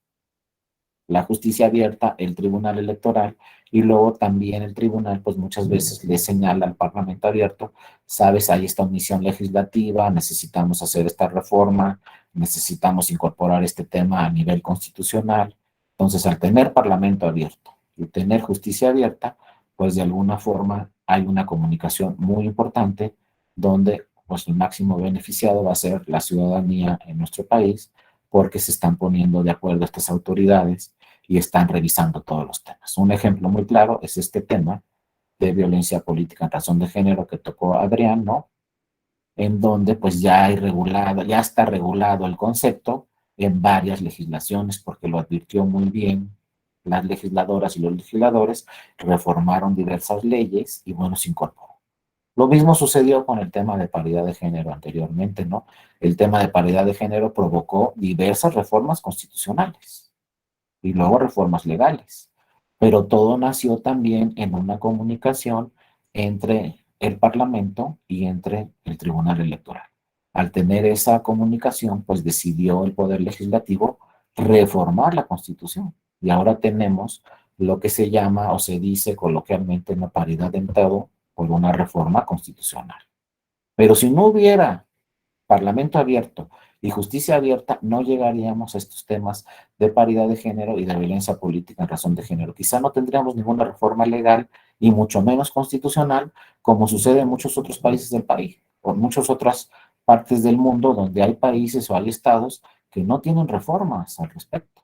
la justicia abierta, el tribunal electoral, y luego también el tribunal pues muchas veces le señala al Parlamento abierto, sabes, hay esta omisión legislativa, necesitamos hacer esta reforma, necesitamos incorporar este tema a nivel constitucional. Entonces, al tener Parlamento abierto y tener justicia abierta, pues de alguna forma hay una comunicación muy importante, donde pues el máximo beneficiado va a ser la ciudadanía en nuestro país, porque se están poniendo de acuerdo estas autoridades y están revisando todos los temas. Un ejemplo muy claro es este tema de violencia política en razón de género que tocó Adrián, ¿no? En donde pues ya hay regulado, ya está regulado el concepto en varias legislaciones, porque lo advirtió muy bien las legisladoras y los legisladores, reformaron diversas leyes y bueno, se incorporó. Lo mismo sucedió con el tema de paridad de género anteriormente, ¿no? El tema de paridad de género provocó diversas reformas constitucionales y luego reformas legales. Pero todo nació también en una comunicación entre el Parlamento y entre el Tribunal Electoral. Al tener esa comunicación, pues decidió el Poder Legislativo reformar la Constitución. Y ahora tenemos lo que se llama o se dice coloquialmente una paridad de todo por una reforma constitucional. Pero si no hubiera Parlamento abierto y justicia abierta, no llegaríamos a estos temas de paridad de género y de violencia política en razón de género. Quizá no tendríamos ninguna reforma legal y mucho menos constitucional, como sucede en muchos otros países del país, o en muchas otras partes del mundo donde hay países o hay estados que no tienen reformas al respecto.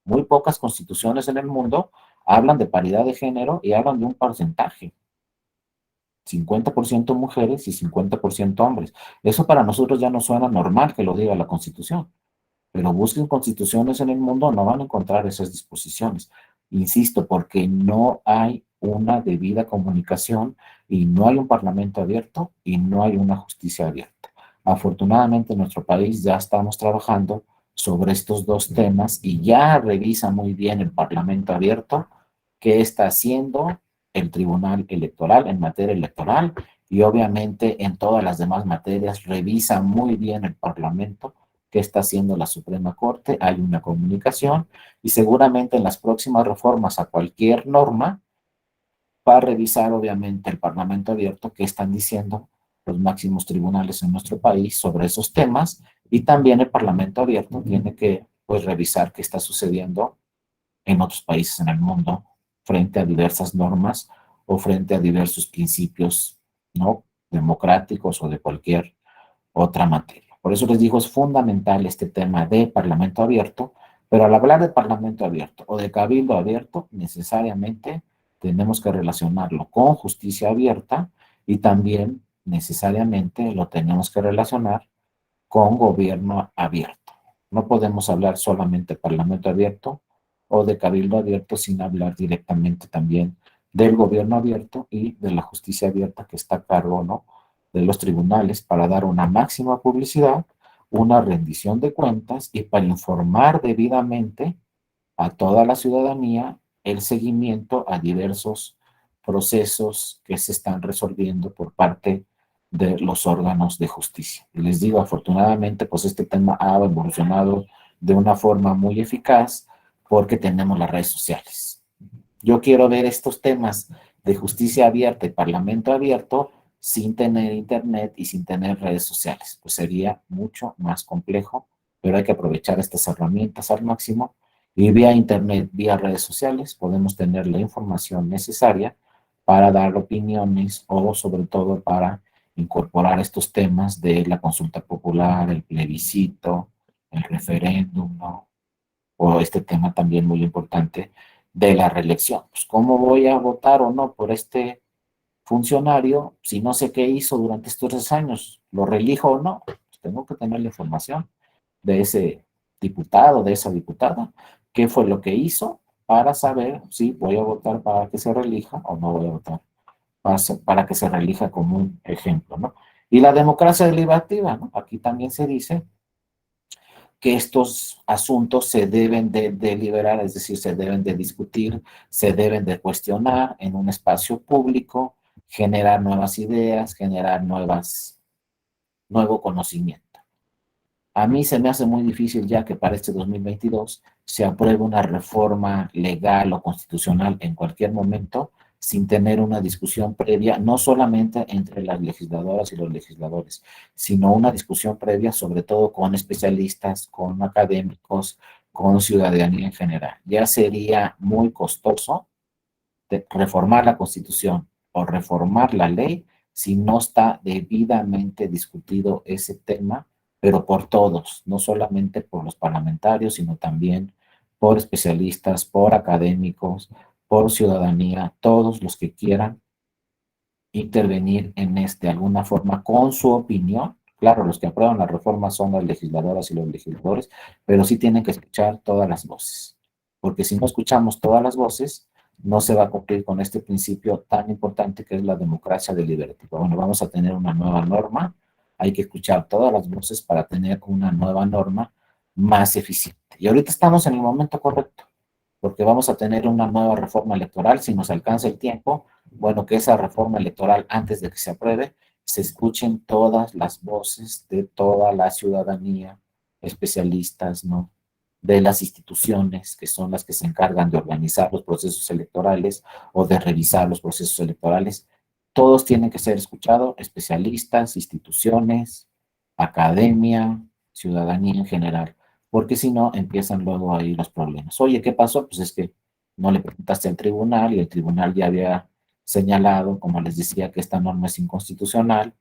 Muy pocas constituciones en el mundo hablan de paridad de género y hablan de un porcentaje. 50% mujeres y 50% hombres. Eso para nosotros ya no suena normal que lo diga la Constitución, pero busquen constituciones en el mundo, no van a encontrar esas disposiciones. Insisto, porque no hay una debida comunicación y no hay un parlamento abierto y no hay una justicia abierta. Afortunadamente en nuestro país ya estamos trabajando sobre estos dos temas y ya revisa muy bien el parlamento abierto qué está haciendo el Tribunal Electoral en materia electoral y obviamente en todas las demás materias revisa muy bien el Parlamento qué está haciendo la Suprema Corte, hay una comunicación y seguramente en las próximas reformas a cualquier norma va a revisar obviamente el Parlamento abierto qué están diciendo los máximos tribunales en nuestro país sobre esos temas y también el Parlamento abierto tiene que pues revisar qué está sucediendo en otros países en el mundo frente a diversas normas o frente a diversos principios, ¿no? Democráticos o de cualquier otra materia. Por eso les digo, es fundamental este tema de Parlamento abierto, pero al hablar de Parlamento abierto o de Cabildo abierto, necesariamente tenemos que relacionarlo con justicia abierta y también necesariamente lo tenemos que relacionar con gobierno abierto. No podemos hablar solamente de Parlamento abierto o de Cabildo abierto sin hablar directamente también del gobierno abierto y de la justicia abierta que está a cargo, ¿no?, de los tribunales para dar una máxima publicidad, una rendición de cuentas y para informar debidamente a toda la ciudadanía el seguimiento a diversos procesos que se están resolviendo por parte de los órganos de justicia. Y les digo, afortunadamente, pues este tema ha evolucionado de una forma muy eficaz porque tenemos las redes sociales. Yo quiero ver estos temas de justicia abierta y parlamento abierto sin tener internet y sin tener redes sociales. Pues sería mucho más complejo, pero hay que aprovechar estas herramientas al máximo y vía internet, vía redes sociales, podemos tener la información necesaria para dar opiniones o sobre todo para incorporar estos temas de la consulta popular, el plebiscito, el referéndum, ¿no?, o este tema también muy importante de la reelección. Pues, ¿cómo voy a votar o no por este funcionario si no sé qué hizo durante estos 3 años? ¿Lo reelijo o no? Pues tengo que tener la información de ese diputado, de esa diputada, qué fue lo que hizo para saber si voy a votar para que se reelija o no voy a votar para que se reelija como un ejemplo, ¿no? Y la democracia deliberativa, ¿no? Aquí también se dice que estos asuntos se deben de deliberar, es decir, se deben de discutir, se deben de cuestionar en un espacio público, generar nuevas ideas, generar nuevo conocimiento. A mí se me hace muy difícil ya que para este 2022 se apruebe una reforma legal o constitucional en cualquier momento sin tener una discusión previa, no solamente entre las legisladoras y los legisladores, sino una discusión previa sobre todo con especialistas, con académicos, con ciudadanía en general. Ya sería muy costoso reformar la Constitución o reformar la ley si no está debidamente discutido ese tema, pero por todos, no solamente por los parlamentarios, sino también por especialistas, por académicos, por ciudadanía, todos los que quieran intervenir en de alguna forma con su opinión. Claro, los que aprueban la reforma son las legisladoras y los legisladores, pero sí tienen que escuchar todas las voces, porque si no escuchamos todas las voces, no se va a cumplir con este principio tan importante que es la democracia deliberativa. Bueno, vamos a tener una nueva norma, hay que escuchar todas las voces para tener una nueva norma más eficiente. Y ahorita estamos en el momento correcto, porque vamos a tener una nueva reforma electoral, si nos alcanza el tiempo, bueno, que esa reforma electoral, antes de que se apruebe, se escuchen todas las voces de toda la ciudadanía, especialistas, ¿no? De las instituciones, que son las que se encargan de organizar los procesos electorales o de revisar los procesos electorales. Todos tienen que ser escuchados, especialistas, instituciones, academia, ciudadanía en general, porque si no, empiezan luego ahí los problemas. Oye, ¿qué pasó? Pues es que no le preguntaste al tribunal y el tribunal ya había señalado, como les decía, que esta norma es inconstitucional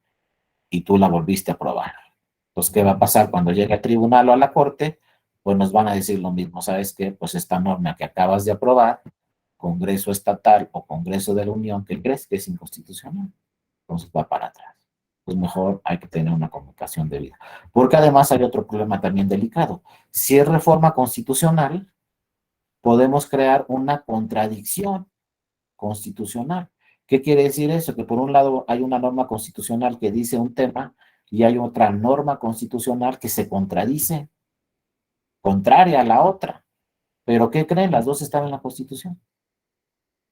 y tú la volviste a aprobar. Entonces, ¿qué va a pasar cuando llegue al tribunal o a la corte? Pues nos van a decir lo mismo, ¿sabes qué? Pues esta norma que acabas de aprobar, Congreso Estatal o Congreso de la Unión, ¿qué crees que es inconstitucional? Entonces va para atrás. Pues mejor hay que tener una comunicación debida. Porque además hay otro problema también delicado. Si es reforma constitucional, podemos crear una contradicción constitucional. ¿Qué quiere decir eso? Que por un lado hay una norma constitucional que dice un tema y hay otra norma constitucional que se contradice, contraria a la otra. Pero ¿qué creen? Las dos están en la Constitución.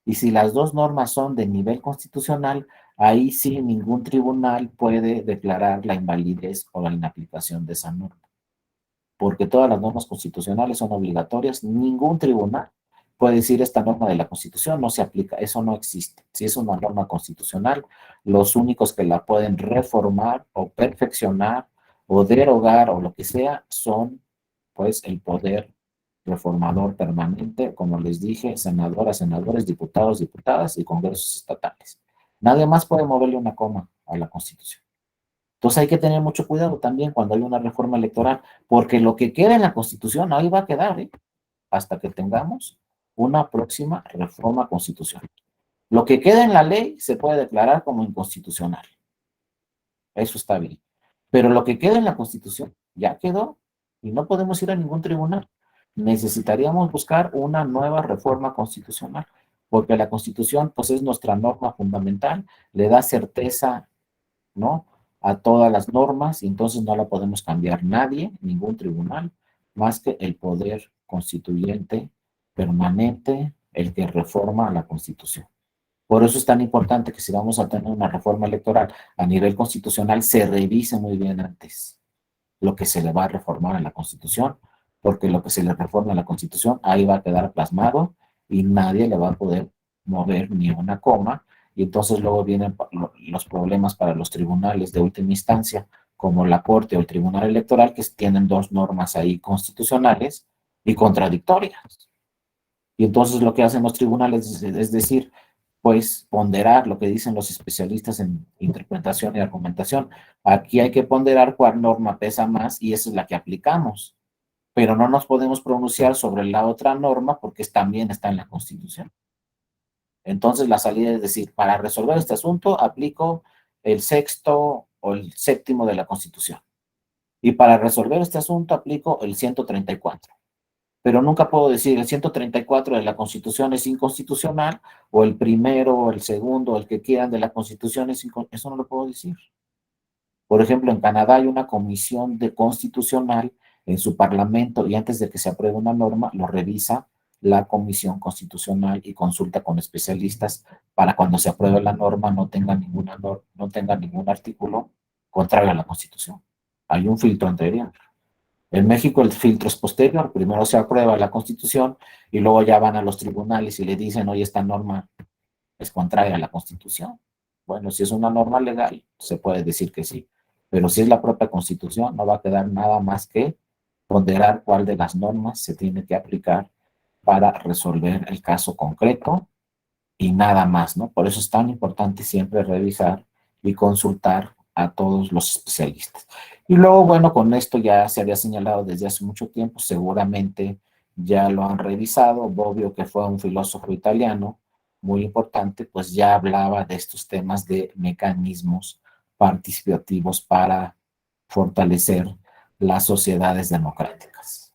Y si las dos normas son de nivel constitucional, ahí sí ningún tribunal puede declarar la invalidez o la inaplicación de esa norma, porque todas las normas constitucionales son obligatorias. Ningún tribunal puede decir esta norma de la Constitución no se aplica, eso no existe. Si es una norma constitucional, los únicos que la pueden reformar o perfeccionar o derogar o lo que sea son pues el poder reformador permanente, como les dije, senadoras, senadores, diputados, diputadas y congresos estatales. Nadie más puede moverle una coma a la Constitución. Entonces hay que tener mucho cuidado también cuando hay una reforma electoral, porque lo que queda en la Constitución ahí va a quedar, ¿eh? Hasta que tengamos una próxima reforma constitucional. Lo que queda en la ley se puede declarar como inconstitucional. Eso está bien. Pero lo que queda en la Constitución ya quedó y no podemos ir a ningún tribunal. Necesitaríamos buscar una nueva reforma constitucional, porque la Constitución pues es nuestra norma fundamental, le da certeza, ¿no? A todas las normas y entonces no la podemos cambiar nadie, ningún tribunal, más que el poder constituyente permanente, el que reforma la Constitución. Por eso es tan importante que si vamos a tener una reforma electoral a nivel constitucional, se revise muy bien antes lo que se le va a reformar a la Constitución, porque lo que se le reforma a la Constitución ahí va a quedar plasmado y nadie le va a poder mover ni una coma, y entonces luego vienen los problemas para los tribunales de última instancia, como la Corte o el Tribunal Electoral, que tienen dos normas ahí constitucionales y contradictorias. Y entonces lo que hacen los tribunales es decir, pues ponderar lo que dicen los especialistas en interpretación y argumentación. Aquí hay que ponderar cuál norma pesa más y esa es la que aplicamos. Pero no nos podemos pronunciar sobre la otra norma porque también está en la Constitución. Entonces la salida es decir, para resolver este asunto aplico el sexto o el séptimo de la Constitución. Y para resolver este asunto aplico el 134. Pero nunca puedo decir el 134 de la Constitución es inconstitucional o el primero o el segundo, el que quieran de la Constitución es inconstitucional. Eso no lo puedo decir. Por ejemplo, en Canadá hay una comisión de constitucional en su parlamento y antes de que se apruebe una norma, lo revisa la comisión constitucional y consulta con especialistas para cuando se apruebe la norma no tenga ningún artículo contrario a la Constitución. Hay un filtro anterior. En México el filtro es posterior, primero se aprueba la Constitución y luego ya van a los tribunales y le dicen, oye, esta norma es contraria a la Constitución. Bueno, si es una norma legal, se puede decir que sí, pero si es la propia Constitución, no va a quedar nada más que ponderar cuál de las normas se tiene que aplicar para resolver el caso concreto y nada más, ¿no? Por eso es tan importante siempre revisar y consultar a todos los especialistas. Y luego, bueno, con esto ya se había señalado desde hace mucho tiempo, seguramente ya lo han revisado. Bobbio, que fue un filósofo italiano muy importante, pues ya hablaba de estos temas de mecanismos participativos para fortalecer las sociedades democráticas.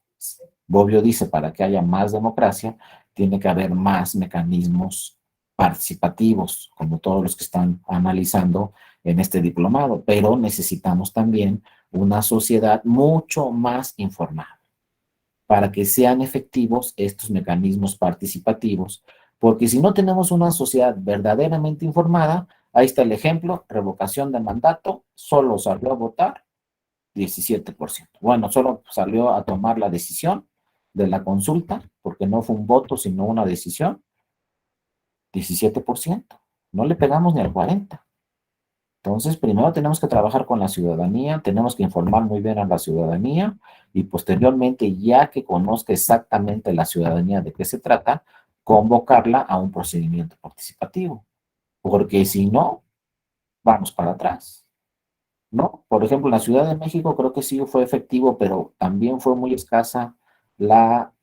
Bobbio dice, para que haya más democracia, tiene que haber más mecanismos participativos, como todos los que están analizando en este diplomado, pero necesitamos también una sociedad mucho más informada para que sean efectivos estos mecanismos participativos, porque si no tenemos una sociedad verdaderamente informada, ahí está el ejemplo, revocación de mandato, solo salió a votar 17%. Bueno, solo salió a tomar la decisión de la consulta, porque no fue un voto, sino una decisión, 17%. No le pegamos ni al 40%. Entonces, primero tenemos que trabajar con la ciudadanía, tenemos que informar muy bien a la ciudadanía y posteriormente, ya que conozca exactamente la ciudadanía de qué se trata, convocarla a un procedimiento participativo, porque si no, vamos para atrás, ¿no? Por ejemplo, en la Ciudad de México creo que sí fue efectivo, pero también fue muy escasa la,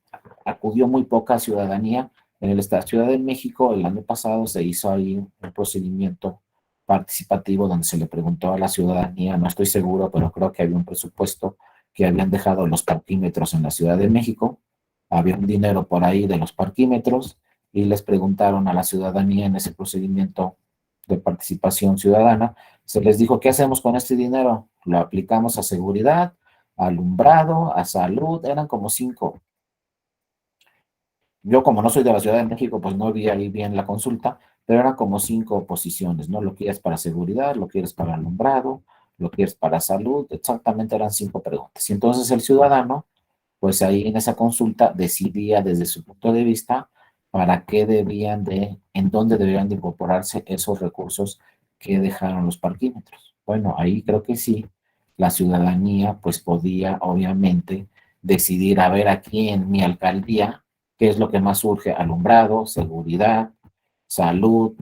acudió muy poca ciudadanía. En el Estado Ciudad de México el año pasado se hizo ahí un procedimiento participativo donde se le preguntó a la ciudadanía, no estoy seguro, pero creo que había un presupuesto que habían dejado los parquímetros en la Ciudad de México, había un dinero por ahí de los parquímetros y les preguntaron a la ciudadanía en ese procedimiento de participación ciudadana, se les dijo, ¿qué hacemos con este dinero? Lo aplicamos a seguridad, a alumbrado, a salud, eran como cinco. Yo como no soy de la Ciudad de México, pues no vi ahí bien la consulta, pero eran como cinco posiciones, ¿no? Lo quieres para seguridad, lo quieres para alumbrado, lo quieres para salud, exactamente eran cinco preguntas. Y entonces el ciudadano, pues ahí en esa consulta decidía desde su punto de vista para qué debían de, en dónde debían de incorporarse esos recursos que dejaron los parquímetros. Bueno, ahí creo que sí, la ciudadanía pues podía obviamente decidir a ver aquí en mi alcaldía qué es lo que más surge, alumbrado, seguridad, salud,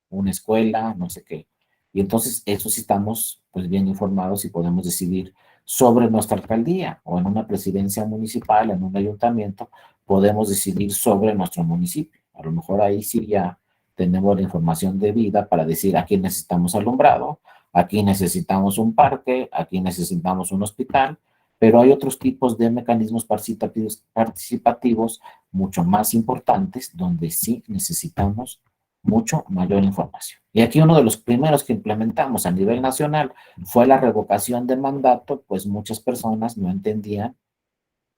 una escuela, no sé qué. Y entonces eso sí estamos pues bien informados y podemos decidir sobre nuestra alcaldía o en una presidencia municipal, en un ayuntamiento, podemos decidir sobre nuestro municipio. A lo mejor ahí sí ya tenemos la información debida para decir aquí necesitamos alumbrado, aquí necesitamos un parque, aquí necesitamos un hospital, pero hay otros tipos de mecanismos participativos mucho más importantes donde sí necesitamos mucho mayor información. Y aquí uno de los primeros que implementamos a nivel nacional fue la revocación de mandato, pues muchas personas no entendían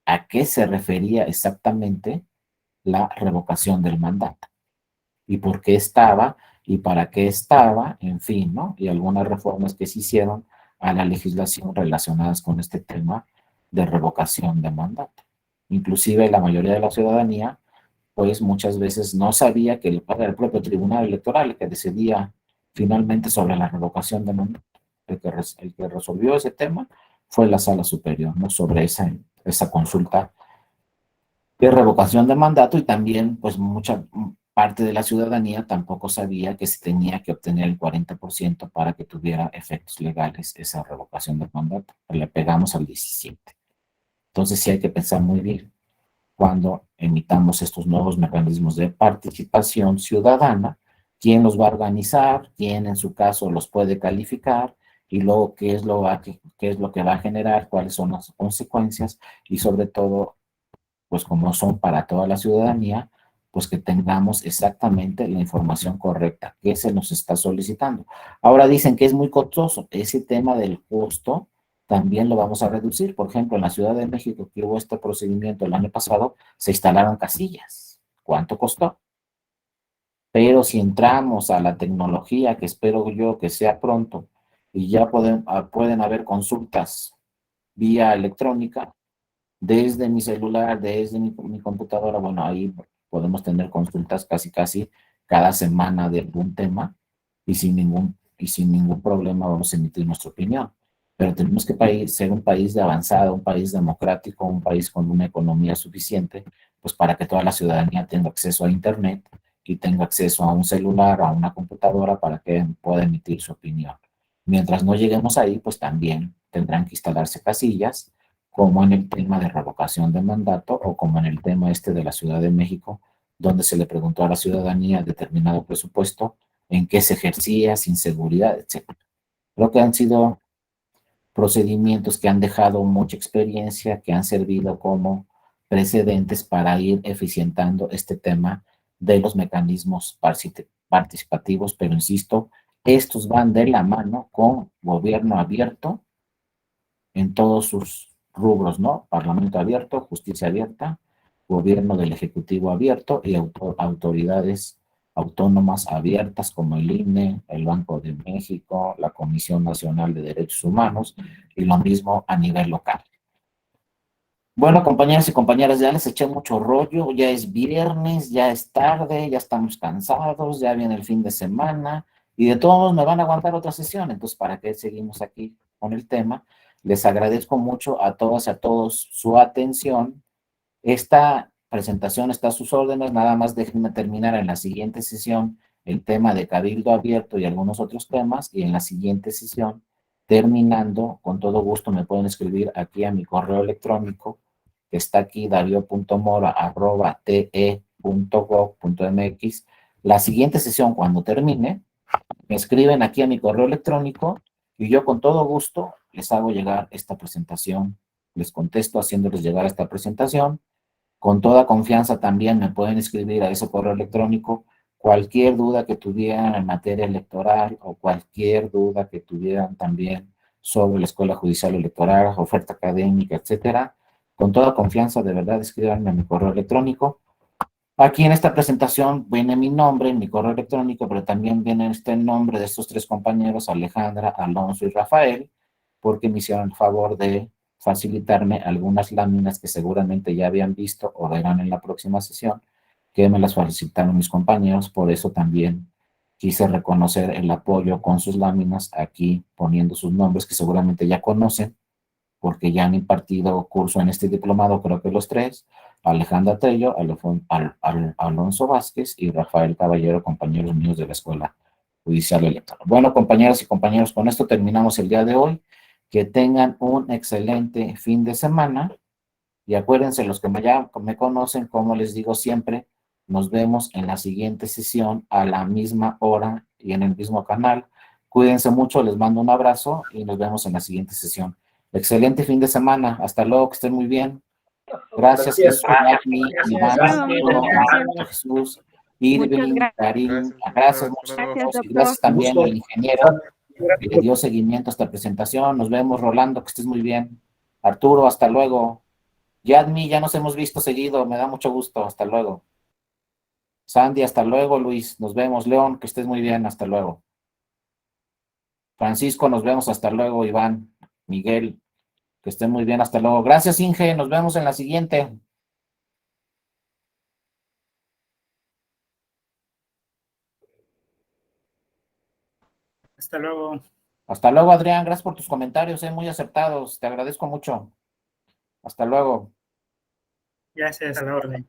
a qué se refería exactamente la revocación del mandato y por qué estaba y para qué estaba, en fin, ¿no? Y algunas reformas que se hicieron a la legislación relacionadas con este tema de revocación de mandato. Inclusive la mayoría de la ciudadanía pues muchas veces no sabía que era el propio Tribunal Electoral el que decidía finalmente sobre la revocación de mandato. El que resolvió ese tema fue la Sala Superior, ¿no? Sobre esa consulta de revocación de mandato y también pues mucha parte de la ciudadanía tampoco sabía que se tenía que obtener el 40% para que tuviera efectos legales esa revocación de mandato. Le pegamos al 17%. Entonces sí hay que pensar muy bien cuando emitamos estos nuevos mecanismos de participación ciudadana, quién los va a organizar, quién en su caso los puede calificar y luego qué es lo que va a generar, cuáles son las consecuencias y sobre todo, pues como son para toda la ciudadanía, pues que tengamos exactamente la información correcta que se nos está solicitando. Ahora dicen que es muy costoso. Ese tema del costo también lo vamos a reducir. Por ejemplo, en la Ciudad de México, que hubo este procedimiento el año pasado, se instalaron casillas. ¿Cuánto costó? Pero si entramos a la tecnología, que espero yo que sea pronto, y ya pueden haber consultas vía electrónica, desde mi celular, desde mi computadora, bueno, ahí podemos tener consultas casi cada semana de algún tema y sin ningún problema vamos a emitir nuestra opinión. Pero tenemos que ser un país de avanzada, un país democrático, un país con una economía suficiente, pues para que toda la ciudadanía tenga acceso a Internet y tenga acceso a un celular, a una computadora para que pueda emitir su opinión. Mientras no lleguemos ahí, pues también tendrán que instalarse casillas, como en el tema de revocación de mandato o como en el tema este de la Ciudad de México, donde se le preguntó a la ciudadanía determinado presupuesto en qué se ejercía, sin seguridad, etc. Creo que han sido procedimientos que han dejado mucha experiencia, que han servido como precedentes para ir eficientando este tema de los mecanismos participativos, pero insisto, estos van de la mano con gobierno abierto en todos sus rubros, ¿no? Parlamento abierto, justicia abierta, gobierno del Ejecutivo abierto y autoridades autónomas abiertas como el INE, el Banco de México, la Comisión Nacional de Derechos Humanos y lo mismo a nivel local. Bueno, compañeros y compañeras, ya les eché mucho rollo, ya es viernes, ya es tarde, ya estamos cansados, ya viene el fin de semana y de todos modos me van a aguantar otra sesión, entonces ¿para qué seguimos aquí con el tema? Les agradezco mucho a todas y a todos su atención. Esta presentación está a sus órdenes, nada más déjenme terminar en la siguiente sesión el tema de cabildo abierto y algunos otros temas, y en la siguiente sesión, terminando, con todo gusto me pueden escribir aquí a mi correo electrónico, que está aquí, dario.mora@te.gov.mx. La siguiente sesión, cuando termine, me escriben aquí a mi correo electrónico y yo con todo gusto les hago llegar esta presentación, les contesto haciéndoles llegar esta presentación. Con toda confianza también me pueden escribir a ese correo electrónico cualquier duda que tuvieran en materia electoral o cualquier duda que tuvieran también sobre la Escuela Judicial Electoral, oferta académica, etcétera. Con toda confianza, de verdad, escríbanme a mi correo electrónico. Aquí en esta presentación viene mi nombre, mi correo electrónico, pero también viene el nombre de estos tres compañeros, Alejandra, Alonso y Rafael, porque me hicieron el favor de facilitarme algunas láminas que seguramente ya habían visto o verán en la próxima sesión, que me las facilitaron mis compañeros, por eso también quise reconocer el apoyo con sus láminas, aquí poniendo sus nombres que seguramente ya conocen, porque ya han impartido curso en este diplomado, creo que los tres, Alejandra Tello, Alonso Vázquez y Rafael Caballero, compañeros míos de la Escuela Judicial Electoral. Bueno, compañeras y compañeros, con esto terminamos el día de hoy. Que tengan un excelente fin de semana y acuérdense, los que ya me conocen, como les digo siempre, nos vemos en la siguiente sesión a la misma hora y en el mismo canal. Cuídense mucho, les mando un abrazo y nos vemos en la siguiente sesión. Excelente fin de semana. Hasta luego, que estén muy bien. Gracias, Jesús, Magni, Iván, Luego, muchas Arturo, gracias. Marco, Jesús, Muchas Irving, gracias. Karim. Gracias, muchos Gracias, y doctor. gracias también al ingeniero que le dio seguimiento a esta presentación. Nos vemos, Rolando, que estés muy bien. Arturo, hasta luego. Yadmi, ya nos hemos visto seguido, me da mucho gusto, hasta luego. Sandy, hasta luego, Luis, nos vemos. León, que estés muy bien, hasta luego. Francisco, nos vemos, hasta luego. Iván, Miguel, que estén muy bien, hasta luego. Gracias, Inge, nos vemos en la siguiente. Hasta luego. Hasta luego, Adrián, gracias por tus comentarios, muy acertados, te agradezco mucho. Hasta luego. Gracias, a la orden.